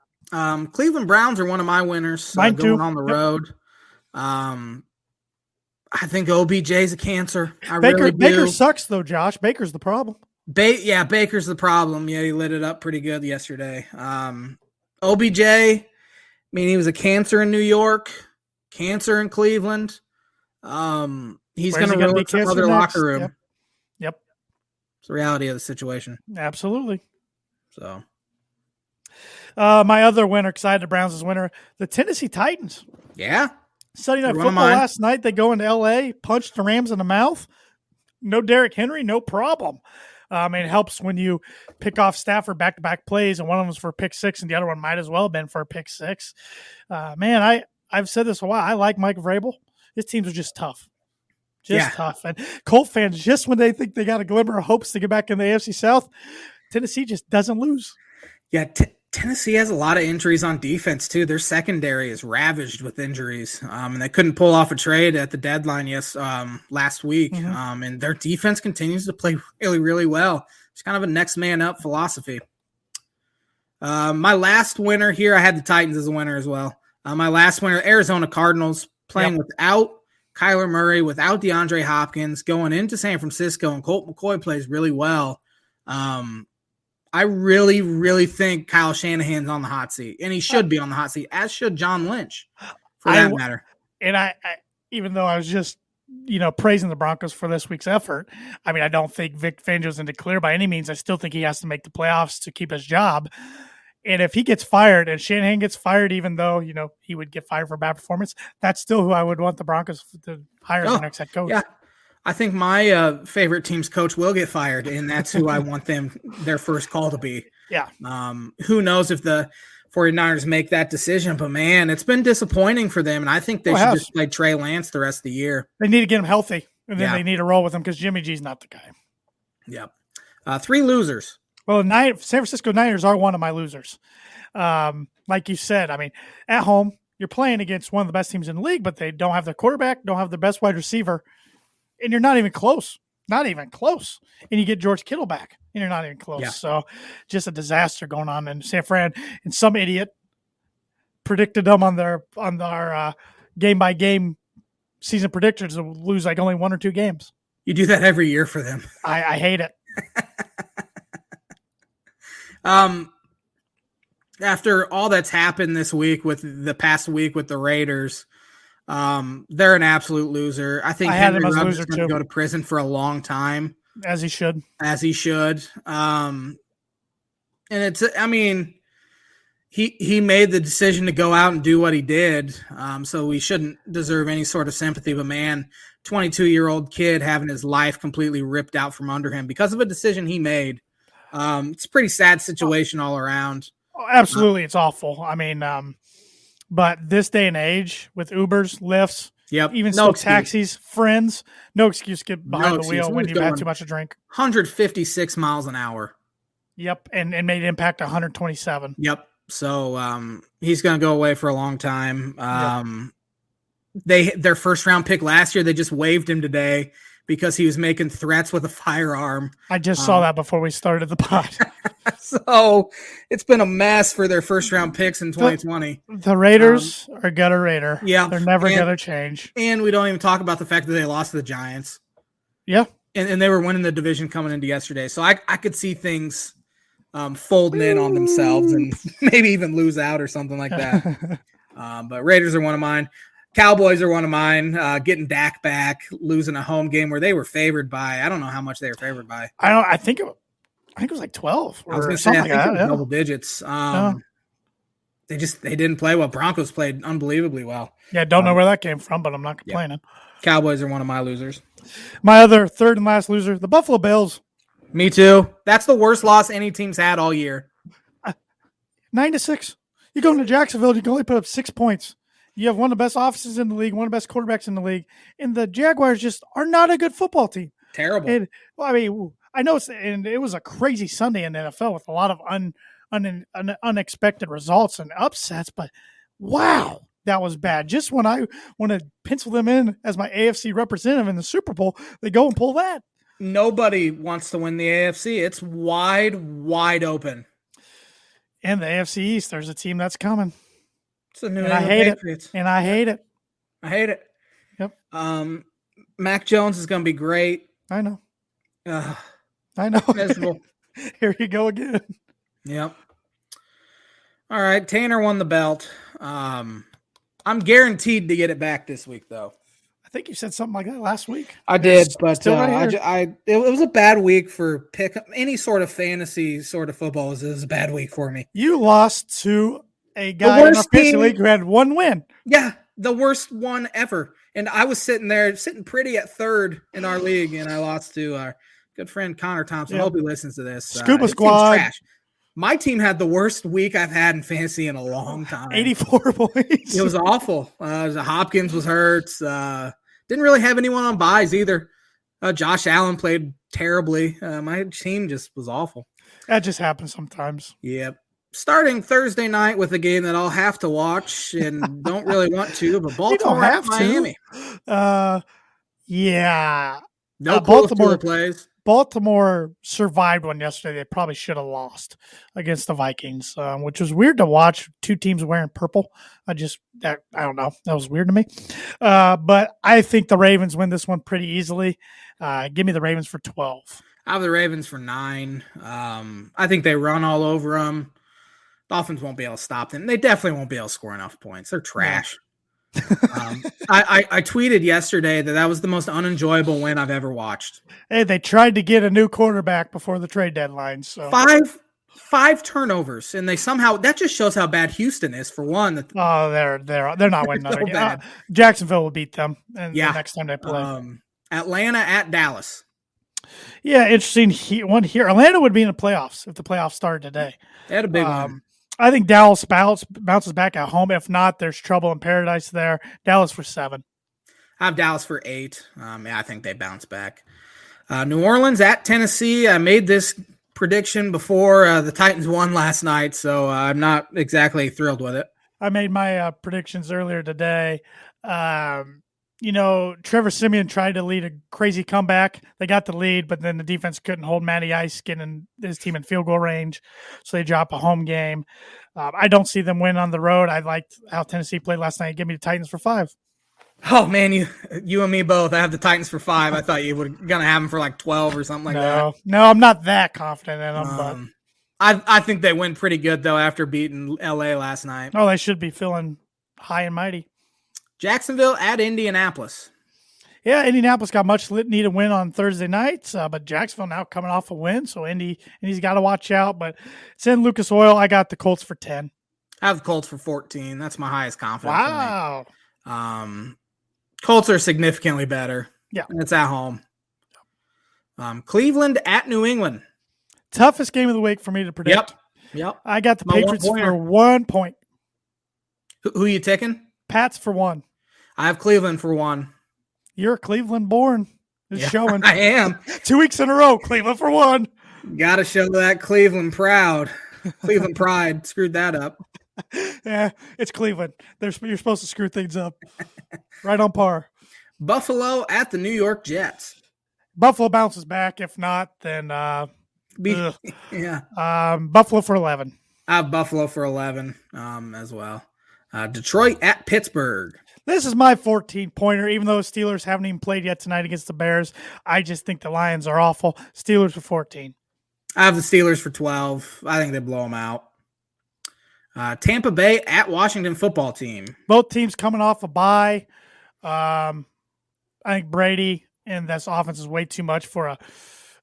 Cleveland Browns are one of my winners. Mine going too. On the road. I think OBJ is a cancer. Baker sucks though, Josh. Baker's the problem. Baker's the problem. Yeah, he lit it up pretty good yesterday. OBJ, I mean, he was a cancer in New York, cancer in Cleveland. He's going to ruin some other locker room. Yep. It's the reality of the situation. Absolutely. So, my other winner, because I had the Browns as winner, the Tennessee Titans. Yeah. Sunday Night Football last night, they go into L.A., punch the Rams in the mouth. No Derrick Henry, no problem. And it helps when you pick off Stafford back-to-back plays, and one of them was for pick 6, and the other one might as well have been for a pick 6. I've said this a while. I like Mike Vrabel. His teams are just tough. Tough. And Colt fans, just when they think they got a glimmer of hopes to get back in the AFC South, Tennessee just doesn't lose. Yeah, Tennessee has a lot of injuries on defense, too. Their secondary is ravaged with injuries, and they couldn't pull off a trade at the deadline last week. Mm-hmm. And their defense continues to play really, really well. It's kind of a next man up philosophy. My last winner here, I had the Titans as a winner as well. My last winner, Arizona Cardinals, playing without Kyler Murray, without DeAndre Hopkins, going into San Francisco, and Colt McCoy plays really well. I really, really think Kyle Shanahan's on the hot seat, and he should be on the hot seat, as should John Lynch, for that matter. And I even though I was just, praising the Broncos for this week's effort, I mean, I don't think Vic Fangio's in the clear by any means. I still think he has to make the playoffs to keep his job. And if he gets fired and Shanahan gets fired, even though, he would get fired for bad performance, that's still who I would want the Broncos to hire as the next head coach. Yeah. I think my favorite team's coach will get fired, and that's who I want their first call to be. Yeah. Who knows if the 49ers make that decision, but man, it's been disappointing for them, and I think they should just play Trey Lance the rest of the year. They need to get him healthy, and then they need to roll with him because Jimmy G's not the guy. Yep. 3 losers. Well, San Francisco Niners are one of my losers. Like you said, I mean, at home, you're playing against one of the best teams in the league, but they don't have their quarterback, don't have their best wide receiver. And you're not even close. Not even close. And you get George Kittle back, and you're not even close. Yeah. So just a disaster going on in San Fran. And some idiot predicted them on their game-by-game season predictors to lose like only 1 or 2 games. You do that every year for them. I hate it. After all that's happened this week with the past week with the Raiders, they're an absolute loser. I think Henry Ruggs is going to go to prison for a long time. As he should. And he made the decision to go out and do what he did. So we shouldn't deserve any sort of sympathy, but man, 22-year-old kid having his life completely ripped out from under him because of a decision he made. It's a pretty sad situation all around. Oh, absolutely. It's awful. I mean, but this day and age with Ubers, Lyfts, Yep. Even No still, excuse. taxis, friends, no excuse to get behind the excuse. wheel when you've had too much to drink. 156 miles an hour. Yep, and made impact 127. Yep. So he's going to go away for a long time. Their first round pick last year, they just waived him today because he was making threats with a firearm. I just saw that before we started the pod. So it's been a mess for their first round picks in 2020. The Raiders are gutter Raider. Yeah. They're never going to change. And we don't even talk about the fact that they lost to the Giants. Yeah. And they were winning the division coming into yesterday. So I could see things folding in on themselves and maybe even lose out or something like that. But Raiders are one of mine. Cowboys are one of mine. Getting Dak back, losing a home game where they were favored by, I don't know how much they were favored by. I think it was like 12 or I was going to say, something I think it was double digits. They didn't play well. Broncos played unbelievably well. Yeah, don't know where that came from, but I'm not complaining. Cowboys are one of my losers. My other third and last loser, the Buffalo Bills. Me too. That's the worst loss any team's had all year. 9-6. You go into Jacksonville, you can only put up 6 points. You have one of the best offenses in the league, one of the best quarterbacks in the league, and the Jaguars just are not a good football team. Terrible. I know it was a crazy Sunday in the NFL with a lot of unexpected results and upsets, but wow, that was bad. Just when I want to pencil them in as my AFC representative in the Super Bowl, they go and pull that. Nobody wants to win the AFC. It's wide open. In the AFC East, there's a team that's coming. It's a New England Patriots. And I hate it. I hate it. Yep. Mac Jones is going to be great. I know. I know. Miserable. Here you go again. Yep. All right. Tanner won the belt. I'm guaranteed to get it back this week, though. I think you said something like that last week. I did, but right it was a bad week for any sort of fantasy sort of football. It was a bad week for me. You lost to a guy in our fantasy league who had one win. Yeah, the worst one ever. And I was sitting pretty at third in our league, and I lost to our good friend Connor Thompson. I hope he listens to this. Scuba Squad. Trash. My team had the worst week I've had in fantasy in a long time. 84 points. It was awful. Hopkins was hurt. Didn't really have anyone on buys either. Josh Allen played terribly. My team just was awful. That just happens sometimes. Yep. Starting Thursday night with a game that I'll have to watch and don't really want to, but Baltimore at Miami. Yeah. No Baltimore plays. Baltimore survived one yesterday. They probably should have lost against the Vikings, which was weird to watch. Two teams wearing purple. I don't know. That was weird to me. But I think the Ravens win this one pretty easily. Give me the Ravens for 12. I have the Ravens for 9. I think they run all over them. Dolphins won't be able to stop them. They definitely won't be able to score enough points. They're trash. I tweeted yesterday that was the most unenjoyable win I've ever watched. Hey, they tried to get a new quarterback before the trade deadline. So five turnovers, and they somehow that just shows how bad Houston is. For one, they're not winning another game. Jacksonville will beat them, the next time they play. Atlanta at Dallas. Yeah, interesting one here. Atlanta would be in the playoffs if the playoffs started today. They had a big one. I think Dallas bounces back at home. If not, there's trouble in paradise there. Dallas for 7. I have Dallas for 8. I think they bounce back. New Orleans at Tennessee. I made this prediction before the Titans won last night, so I'm not exactly thrilled with it. I made my predictions earlier today. Trevor Siemian tried to lead a crazy comeback. They got the lead, but then the defense couldn't hold Matty Ice getting his team in field goal range, so they drop a home game. I don't see them win on the road. I liked how Tennessee played last night. Give me the Titans for 5. Oh, man, you and me both. I have the Titans for 5. I thought you were going to have them for like 12 or something like that. No, I'm not that confident in them. But I think they win pretty good, though, after beating L.A. last night. Oh, they should be feeling high and mighty. Jacksonville at Indianapolis. Yeah, Indianapolis got much needed win on Thursday nights, but Jacksonville now coming off a win, so Indy's got to watch out. But it's in Lucas Oil. I got the Colts for 10. I have the Colts for 14. That's my highest confidence. Wow. Colts are significantly better. Yeah. And it's at home. Cleveland at New England. Toughest game of the week for me to predict. Yep. I got the Patriots for 1 point. Who are you taking? Pats for 1. I have Cleveland for 1. You're Cleveland born. It's showing. I am. 2 weeks in a row, Cleveland for 1. Got to show that Cleveland proud. Cleveland pride. Screwed that up. Yeah, it's Cleveland. You're supposed to screw things up. Right on par. Buffalo at the New York Jets. Buffalo bounces back. If not, then Yeah. Buffalo for 11. I have Buffalo for 11 as well. Detroit at Pittsburgh. This is my 14-pointer, even though the Steelers haven't even played yet tonight against the Bears. I just think the Lions are awful. Steelers for 14. I have the Steelers for 12. I think they blow them out. Tampa Bay at Washington football team. Both teams coming off a bye. I think Brady and this offense is way too much for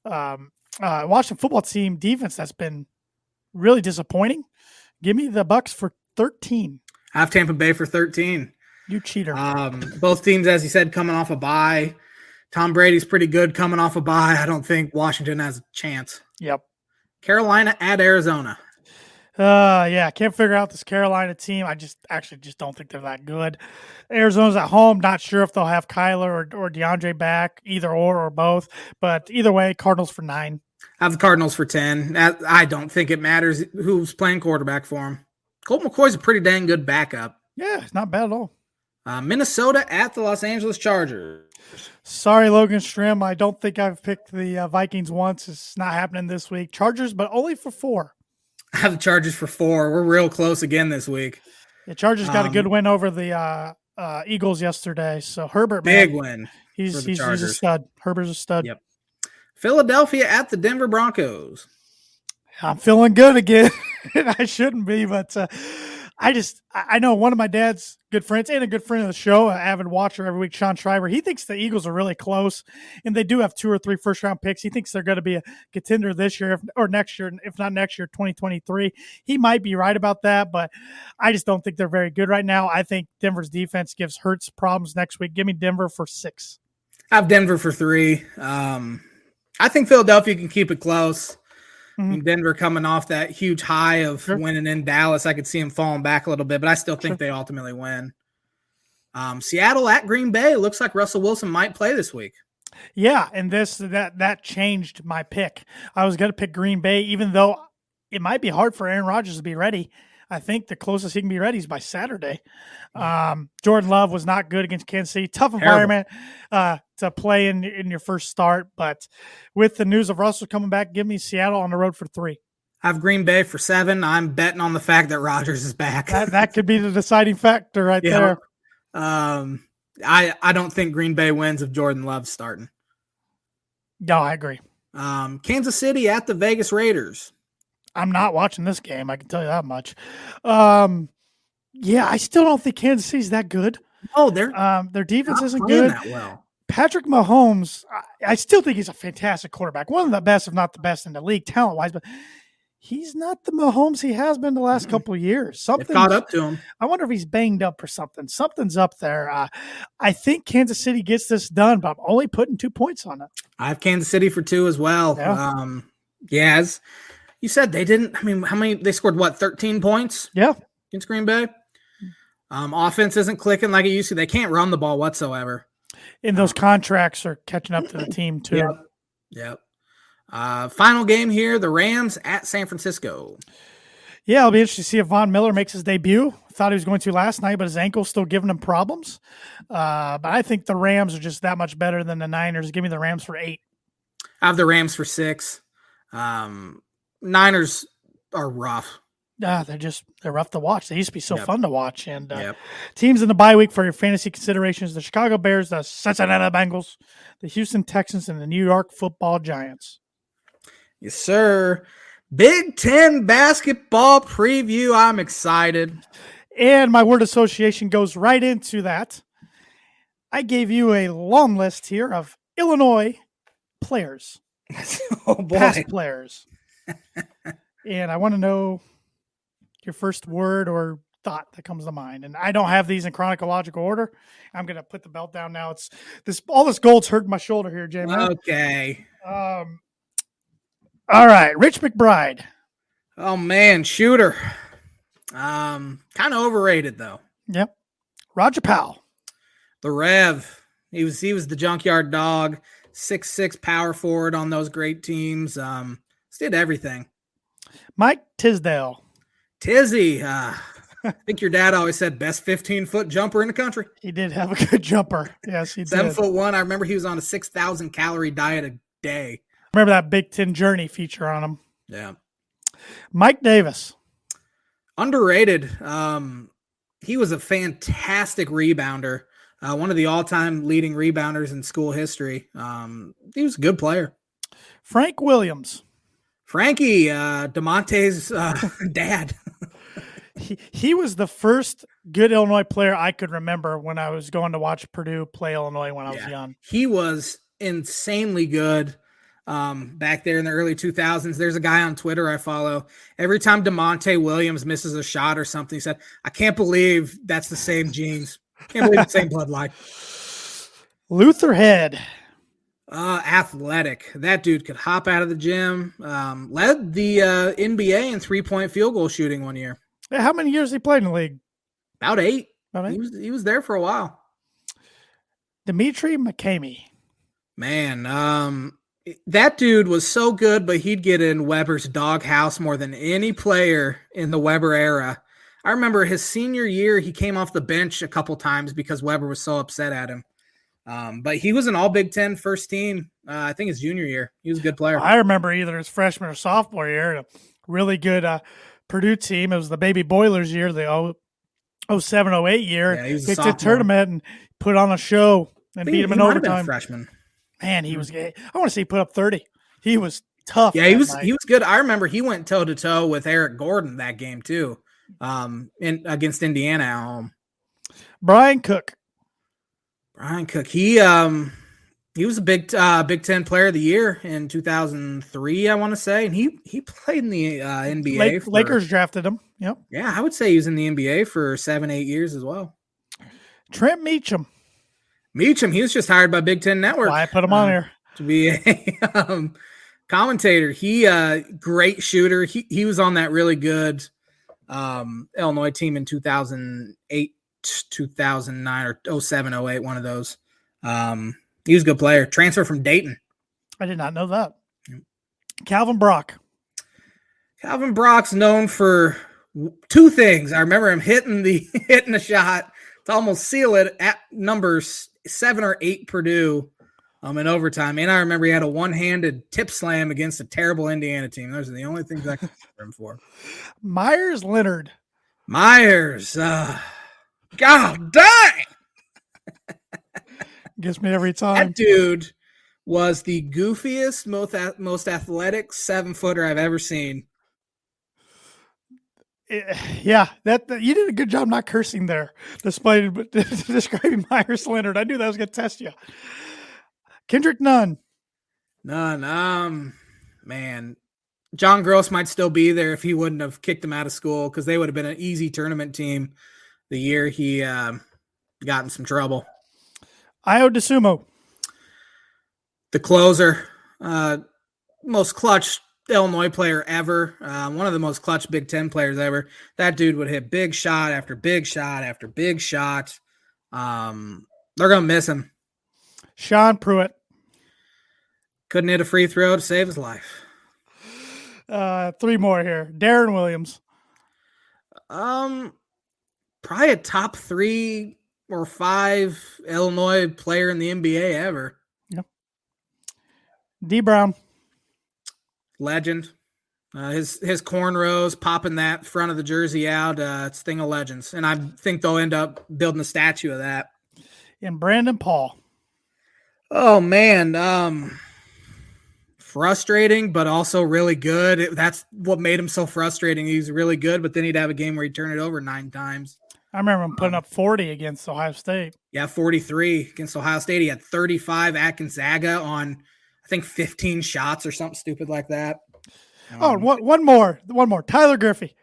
a Washington football team defense that's been really disappointing. Give me the Bucks for 13. I have Tampa Bay for 13. You cheater. Both teams, as you said, coming off a bye. Tom Brady's pretty good coming off a bye. I don't think Washington has a chance. Yep. Carolina at Arizona. Yeah, can't figure out this Carolina team. I just don't think they're that good. Arizona's at home. Not sure if they'll have Kyler or DeAndre back, either or both. But either way, Cardinals for 9. I have the Cardinals for 10. I don't think it matters who's playing quarterback for him. Colt McCoy's a pretty dang good backup. Yeah, it's not bad at all. Minnesota at the Los Angeles Chargers. Sorry, Logan Strim. I don't think I've picked the Vikings once. It's not happening this week. Chargers, but only for 4. I have the Chargers for 4. We're real close again this week. The Chargers got a good win over the Eagles yesterday. So Herbert, big win. He's a stud. Herbert's a stud. Yep. Philadelphia at the Denver Broncos. I'm feeling good again. I shouldn't be, but I know one of my dad's good friends and a good friend of the show, an avid watcher every week, Sean Shriver. He thinks the Eagles are really close, and they do have 2 or 3 first-round picks. He thinks they're going to be a contender this year or next year, if not next year, 2023. He might be right about that, but I just don't think they're very good right now. I think Denver's defense gives Hurts problems next week. Give me Denver for 6. I have Denver for 3. I think Philadelphia can keep it close. Mm-hmm. Denver coming off that huge high of winning in Dallas. I could see them falling back a little bit, but I still think they ultimately win. Seattle at Green Bay. It looks like Russell Wilson might play this week. Yeah, and that changed my pick. I was going to pick Green Bay, even though it might be hard for Aaron Rodgers to be ready. I think the closest he can be ready is by Saturday. Jordan Love was not good against Kansas City. Tough environment to play in your first start. But with the news of Russell coming back, give me Seattle on the road for 3. I have Green Bay for 7. I'm betting on the fact that Rodgers is back. That could be the deciding factor right there. I don't think Green Bay wins if Jordan Love's starting. No, I agree. Kansas City at the Vegas Raiders. I'm not watching this game. I can tell you that much. Yeah, I still don't think Kansas City's that good. Oh, their defense isn't good. That well. Patrick Mahomes, I still think he's a fantastic quarterback. One of the best, if not the best in the league, talent-wise, but he's not the Mahomes he has been the last couple of years. Something caught up to him. I wonder if he's banged up or something. Something's up there. I think Kansas City gets this done, but I'm only putting 2 points on it. I have Kansas City for 2 as well. Yeah. As you said, they didn't. I mean, how many? They scored 13 points? Yeah, against Green Bay. Offense isn't clicking like it used to. They can't run the ball whatsoever. And those contracts are catching up to the team too. Yep. Final game here: the Rams at San Francisco. Yeah, it'll be interesting to see if Von Miller makes his debut. Thought he was going to last night, but his ankle's still giving him problems. But I think the Rams are just that much better than the Niners. Give me the Rams for 8. I have the Rams for 6. Niners are rough. They're rough to watch. They used to be so fun to watch. And teams in the bye week for your fantasy considerations: the Chicago Bears, the Cincinnati Bengals, the Houston Texans, and the New York Football Giants. Yes, sir. Big Ten basketball preview. I'm excited. And my word association goes right into that. I gave you a long list here of Illinois players. Oh, boy. Past players. And I want to know your first word or thought that comes to mind. And I don't have these in chronological order. I'm going to put the belt down now. It's all this gold's hurting my shoulder here, Jamie. Okay. All right. Rich McBride. Oh, man. Shooter. Kind of overrated, though. Yep. Roger Powell. The Rev. He was the junkyard dog, 6'6" power forward on those great teams. Did everything. Mike Tisdale. Tizzy. I think your dad always said best 15-foot jumper in the country. He did have a good jumper. Yes, he did. 7'1". I remember he was on a 6,000 calorie diet a day. Remember that Big Ten Journey feature on him. Yeah. Mike Davis. Underrated. He was a fantastic rebounder. One of the all-time leading rebounders in school history. He was a good player. Frank Williams. Frankie, DeMonte's dad. He was the first good Illinois player I could remember when I was going to watch Purdue play Illinois when I was young. He was insanely good back there in the early 2000s. There's a guy on Twitter I follow. Every time DeMonte Williams misses a shot or something, he said, I can't believe that's the same genes. Can't believe the same bloodline. Luther Head. Athletic. That dude could hop out of the gym. Led the NBA in 3-point field goal shooting one year. How many years he played in the league? About 8. He was there for a while. Dimitri McCamey. Man, that dude was so good, but he'd get in Weber's doghouse more than any player in the Weber era. I remember his senior year, he came off the bench a couple times because Weber was so upset at him. But he was an all Big Ten first team. I think his junior year. He was a good player. I remember either his freshman or sophomore year, a really good Purdue team. It was the Baby Boilers year, the 07-08 year. Yeah, he was a Picked sophomore. a tournament and put on a show and beat him in overtime. Freshman. Man, he was gay. I want to see he put up 30. He was tough. Yeah, he was good. I remember he went toe to toe with Eric Gordon that game too. Against Indiana at home. Brian Cook. He was a Big Ten Player of the Year in 2003, I want to say, and he played in the NBA. Lakers drafted him. Yep. Yeah, I would say he was in the NBA for 7-8 years as well. Trent Meacham. He was just hired by Big Ten Network. Why I put him on here to be a commentator. He great shooter. He was on that really good Illinois team in 2008. 2009 or 07-08, one of those. He was a good player. Transfer from Dayton. I did not know that. Yep. Calvin Brock. Calvin Brock's known for two things. I remember him hitting a shot to almost seal it at numbers 7 or 8 Purdue in overtime. And I remember he had a one-handed tip slam against a terrible Indiana team. Those are the only things I can remember him for. Myers Leonard. God dang! Gets me every time. That dude was the goofiest, most athletic 7-footer I've ever seen. Yeah, that you did a good job not cursing there, despite describing Myers Leonard. I knew that was going to test you. Kendrick Nunn. Man, John Gross might still be there if he wouldn't have kicked him out of school because they would have been an easy tournament team. The year he got in some trouble. Io DeSumo. The closer. Most clutch Illinois player ever. One of the most clutch Big Ten players ever. That dude would hit big shot after big shot after big shot. They're going to miss him. Sean Pruitt. Couldn't hit a free throw to save his life. 3 more here. Darren Williams. Probably a top 3 or 5 Illinois player in the NBA ever. Yep. D. Brown. Legend. His cornrows, popping that front of the jersey out, it's a thing of legends. And I think they'll end up building a statue of that. And Brandon Paul. Oh, man. Frustrating, but also really good. That's what made him so frustrating. He's really good, but then he'd have a game where he'd turn it over 9 times. I remember him putting up 40 against Ohio State. Yeah, 43 against Ohio State. He had 35 at Gonzaga on, I think, 15 shots or something stupid like that. One more. Tyler Griffey.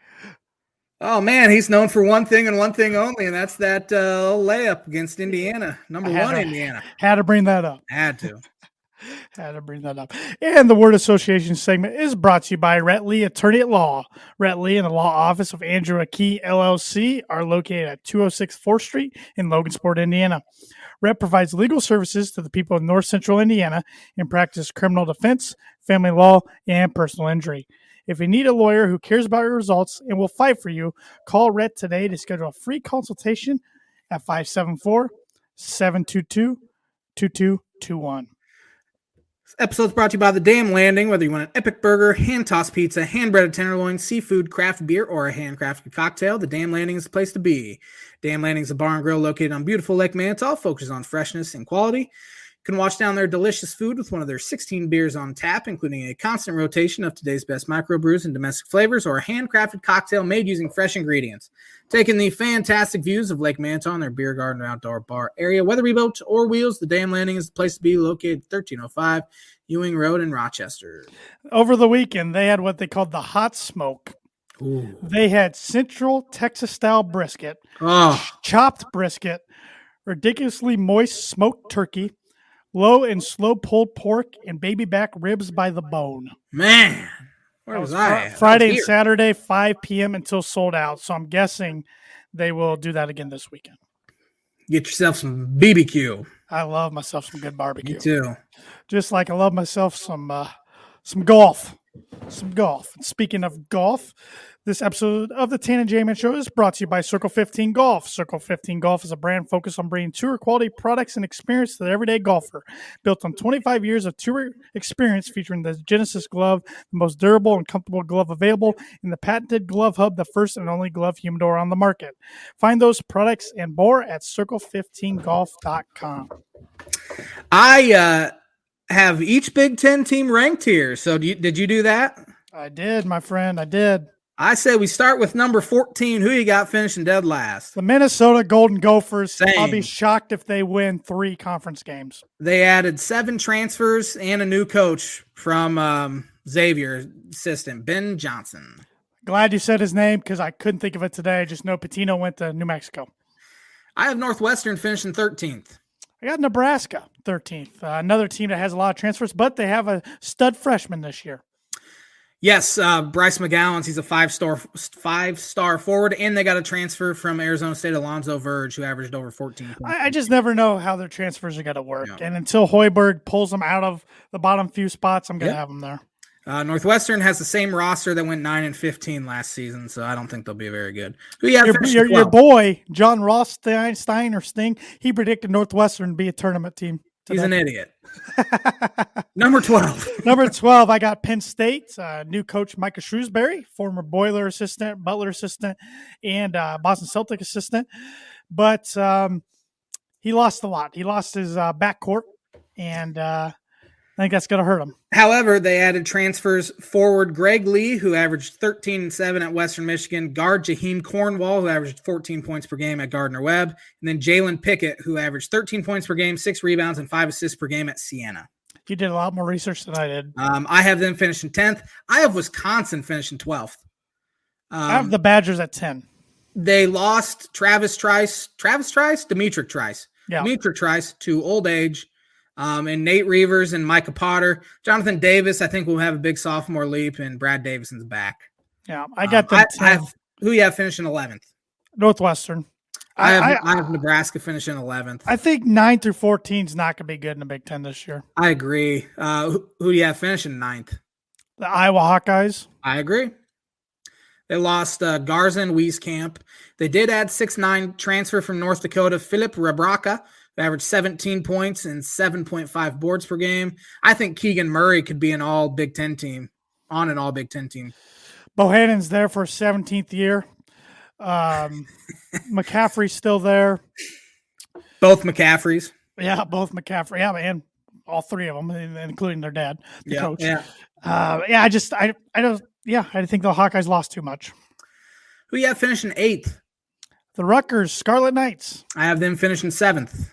Oh, man, he's known for one thing and one thing only, and that's that layup against Indiana. Indiana. Had to bring that up. Had to. Had to bring that up. And the word association segment is brought to you by Rhett Lee, attorney at law. Rhett Lee and the law office of Andrew Akey, LLC, are located at 206 4th Street in Logansport, Indiana. Rhett provides legal services to the people of North Central Indiana and practices criminal defense, family law, and personal injury. If you need a lawyer who cares about your results and will fight for you, call Rhett today to schedule a free consultation at 574-722-2221. This episode's brought to you by The Dam Landing. Whether you want an epic burger, hand-tossed pizza, hand-breaded tenderloin, seafood, craft beer, or a handcrafted cocktail, The Dam Landing is the place to be. Dam Landing is a bar and grill located on beautiful Lake Manitou, focuses on freshness and quality. You can wash down their delicious food with one of their 16 beers on tap, including a constant rotation of today's best microbrews and domestic flavors, or a handcrafted cocktail made using fresh ingredients. Taking the fantastic views of Lake Manitou and their beer garden or outdoor bar area, whether we boat or wheels, the Dam Landing is the place to be, located 1305 Ewing Road in Rochester. Over the weekend, they had what they called the hot smoke. Ooh. They had Central Texas-style brisket, chopped brisket, ridiculously moist smoked turkey, low and slow pulled pork, and baby back ribs by the bone. Man, where was I? Friday and Saturday, 5 p.m. until sold out. So I'm guessing they will do that again this weekend. Get yourself some BBQ. I love myself some good barbecue. Me too. Just like I love myself some golf. Some golf. And speaking of golf, this episode of the Tan and J-Man Show is brought to you by Circle 15 Golf. Circle 15 Golf is a brand focused on bringing tour quality products and experience to the everyday golfer. Built on 25 years of tour experience, featuring the Genesis glove, the most durable and comfortable glove available, and the patented Glove Hub, the first and only glove humidor on the market. Find those products and more at circle15golf.com. I have each Big Ten team ranked here. So did you do that? I did, my friend. I did. I say we start with number 14. Who you got finishing dead last? The Minnesota Golden Gophers. Same. I'll be shocked if they win 3 conference games. They added 7 transfers and a new coach from Xavier assistant, Ben Johnson. Glad you said his name because I couldn't think of it today. I just know Patino went to New Mexico. I have Northwestern finishing 13th. I got Nebraska 13th. Another team that has a lot of transfers, but they have a stud freshman this year. Yes, Bryce McGowan. He's a five-star forward, and they got a transfer from Arizona State, Alonzo Verge, who averaged over 14 points. I just never know how their transfers are going to work. Yeah. And until Hoiberg pulls them out of the bottom few spots, I'm going to have them there. Northwestern has the same roster that went 9-15 last season, so I don't think they'll be very good. Who you have your boy, John Rothstein or Sting, he predicted Northwestern to be a tournament team today. He's an idiot. Number 12. Number 12, I got Penn State, new coach Micah Shrewsbury, former Boiler assistant, Butler assistant, and Boston Celtic assistant. But he lost a lot. He lost his backcourt, and I think that's going to hurt him. However, they added transfers forward Greg Lee, who averaged 13-7 at Western Michigan, guard Jaheim Cornwall, who averaged 14 points per game at Gardner-Webb, and then Jalen Pickett, who averaged 13 points per game, 6 rebounds, and 5 assists per game at Siena. You did a lot more research than I did. I have them finishing 10th. I have Wisconsin finishing 12th. I have the Badgers at 10. They lost Demetric Trice? Yeah. Demetric Trice to old age. And Nate Reavers and Micah Potter. Jonathan Davis, I think, will have a big sophomore leap, and Brad Davison's back. Yeah, I got them. Who you have finishing 11th? Northwestern. I have Nebraska finishing 11th. I think 9 through 14 is not going to be good in the Big Ten this year. I agree. Who do you have finishing 9th? The Iowa Hawkeyes. I agree. They lost Garza and Wieskamp. They did add 6'9" transfer from North Dakota, Philip Rebraka, who averaged 17 points and 7.5 boards per game. I think Keegan Murray could be an all Big Ten team. Bohannon's there for his 17th year. McCaffrey's still there. Both McCaffreys. Yeah, both McCaffrey. Yeah, and all 3 of them, including their dad, the coach. Yeah. I think the Hawkeyes lost too much. Who you have finishing 8th? The Rutgers Scarlet Knights. I have them finishing 7th.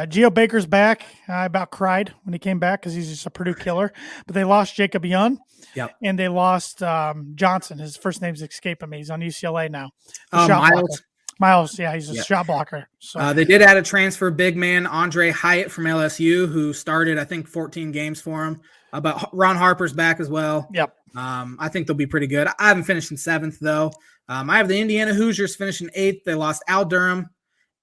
Geo Baker's back. I about cried when he came back because he's just a Purdue killer. But they lost Jacob Young. Yep. And they lost Johnson. His first name's escaping me. He's on UCLA now. Miles, yeah, he's a shot blocker. So they did add a transfer big man, Andre Hyatt from LSU, who started, I think, 14 games for him. But Ron Harper's back as well. Yep. I think they'll be pretty good. I haven't finished in 7th, though. I have the Indiana Hoosiers finishing 8th. They lost Al Durham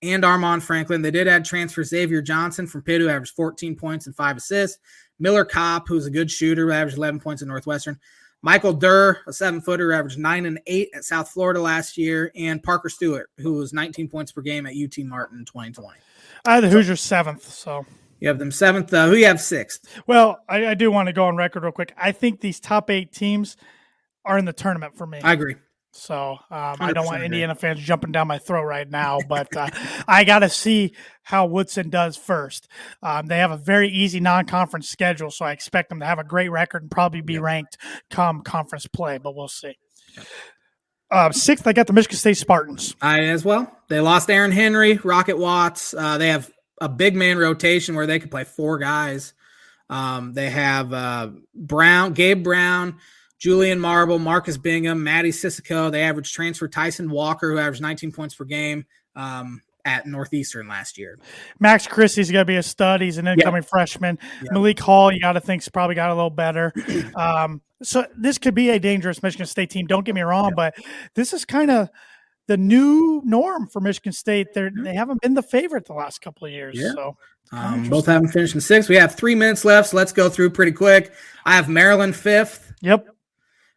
and Armand Franklin. They did add transfer Xavier Johnson from Pitt, who averaged 14 points and 5 assists. Miller Kopp, who's a good shooter, who averaged 11 points at Northwestern. Michael Durr, a 7-footer, who averaged 9 and 8 at South Florida last year. And Parker Stewart, who was 19 points per game at UT Martin in 2020. I had the Hoosiers 7th, so. You have them 7th. Who you have 6th? Well, I do want to go on record real quick. I think these top 8 teams are in the tournament for me. I agree. So I don't want Indiana fans jumping down my throat right now, but I got to see how Woodson does first. They have a very easy non-conference schedule, so I expect them to have a great record and probably be ranked come conference play, but we'll see. 6th, I got the Michigan State Spartans. I as well. They lost Aaron Henry, Rocket Watts. They have a big man rotation where they could play 4 guys. They have Gabe Brown, Julian Marble, Marcus Bingham, Matty Sissoko. They averaged transfer Tyson Walker, who averaged 19 points per game at Northeastern last year. Max Christie's going to be a stud. He's an incoming freshman. Malik Hall, you got to think's probably got a little better. So this could be a dangerous Michigan State team. Don't get me wrong, but this is kind of the new norm for Michigan State. They haven't been the favorite the last couple of years. Yeah. So both haven't finished in 6th. We have 3 minutes left, so let's go through pretty quick. I have Maryland 5th. Yep.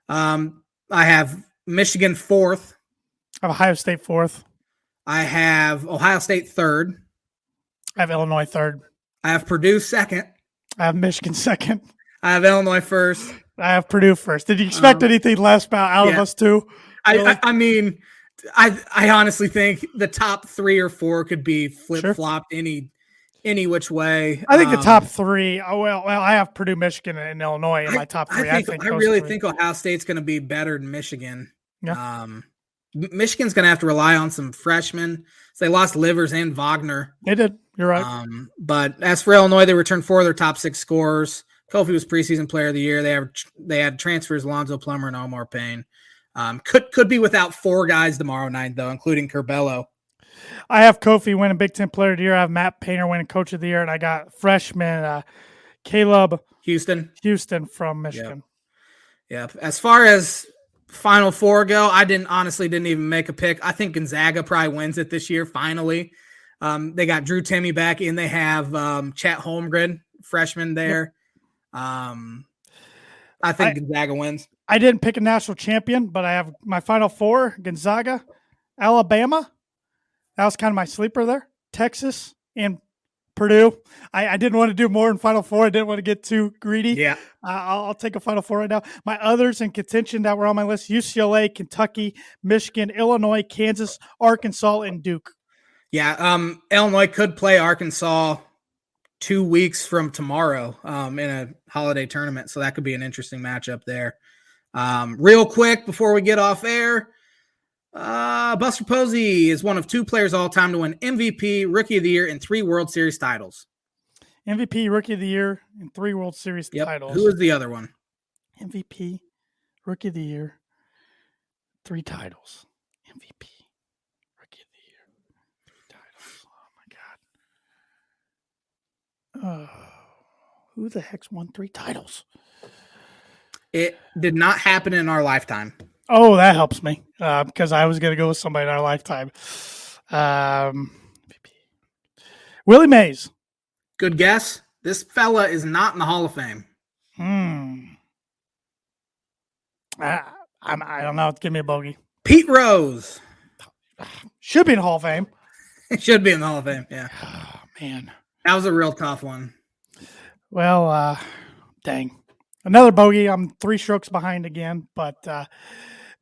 I have Michigan 4th. I have Ohio State 4th. I have Ohio State 3rd. I have Illinois 3rd. I have Purdue 2nd. I have Michigan 2nd. I have Illinois 1st. I have Purdue 1st. Did you expect anything less out of us too? Really? I mean, I honestly think the top 3 or 4 could be flip-flopped any which way. I think the top 3. Well, I have Purdue, Michigan, and Illinois in my top 3. I really think Ohio State's going to be better than Michigan. Yeah. Michigan's going to have to rely on some freshmen. So they lost Livers and Wagner. They did. You're right. But as for Illinois, they returned 4 of their top 6 scorers. Kofi was preseason player of the year. They had transfers Alonzo Plummer and Omar Payne. Could be without 4 guys tomorrow night, though, including Curbelo. I have Kofi winning Big Ten Player of the Year. I have Matt Painter winning Coach of the Year, and I got freshman Caleb Houston from Michigan. Yep. As far as Final Four go, I didn't even make a pick. I think Gonzaga probably wins it this year. Finally, they got Drew Timme back, and they have Chet Holmgren, freshman there. I think Gonzaga wins. I didn't pick a national champion, but I have my Final Four: Gonzaga, Alabama. That was kind of my sleeper there. Texas and Purdue. I didn't want to do more in Final Four. I didn't want to get too greedy. Yeah. I'll take a Final Four right now. My others in contention that were on my list: UCLA, Kentucky, Michigan, Illinois, Kansas, Arkansas, and Duke. Yeah. Illinois could play Arkansas 2 weeks from tomorrow in a holiday tournament. So that could be an interesting matchup there. Real quick before we get off air, Buster Posey is one of 2 players all time to win MVP, Rookie of the Year, and 3 World Series titles. MVP, Rookie of the Year, and 3 World Series titles. Who is the other one? MVP, Rookie of the Year, 3 titles. MVP, Rookie of the Year, 3 titles. Oh my God. Who the heck's won 3 titles? It did not happen in our lifetime. Oh, that helps me because I was going to go with somebody in our lifetime. Willie Mays. Good guess. This fella is not in the Hall of Fame. I don't know. Give me a bogey. Pete Rose. Should be in the Hall of Fame. It should be in the Hall of Fame, yeah. Oh, man. That was a real tough one. Well, dang. Another bogey. I'm 3 strokes behind again, but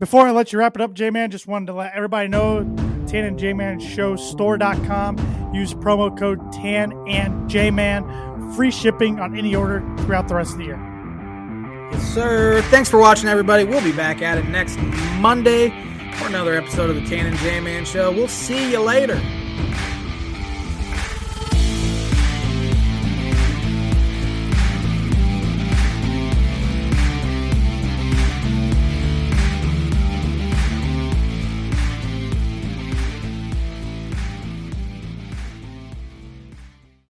before I let you wrap it up, J-Man, just wanted to let everybody know, Tan and J-Man Show store.com. Use promo code Tan and J-Man. Free shipping on any order throughout the rest of the year. Yes, sir. Thanks for watching, everybody. We'll be back at it next Monday for another episode of the Tan and J-Man Show. We'll see you later.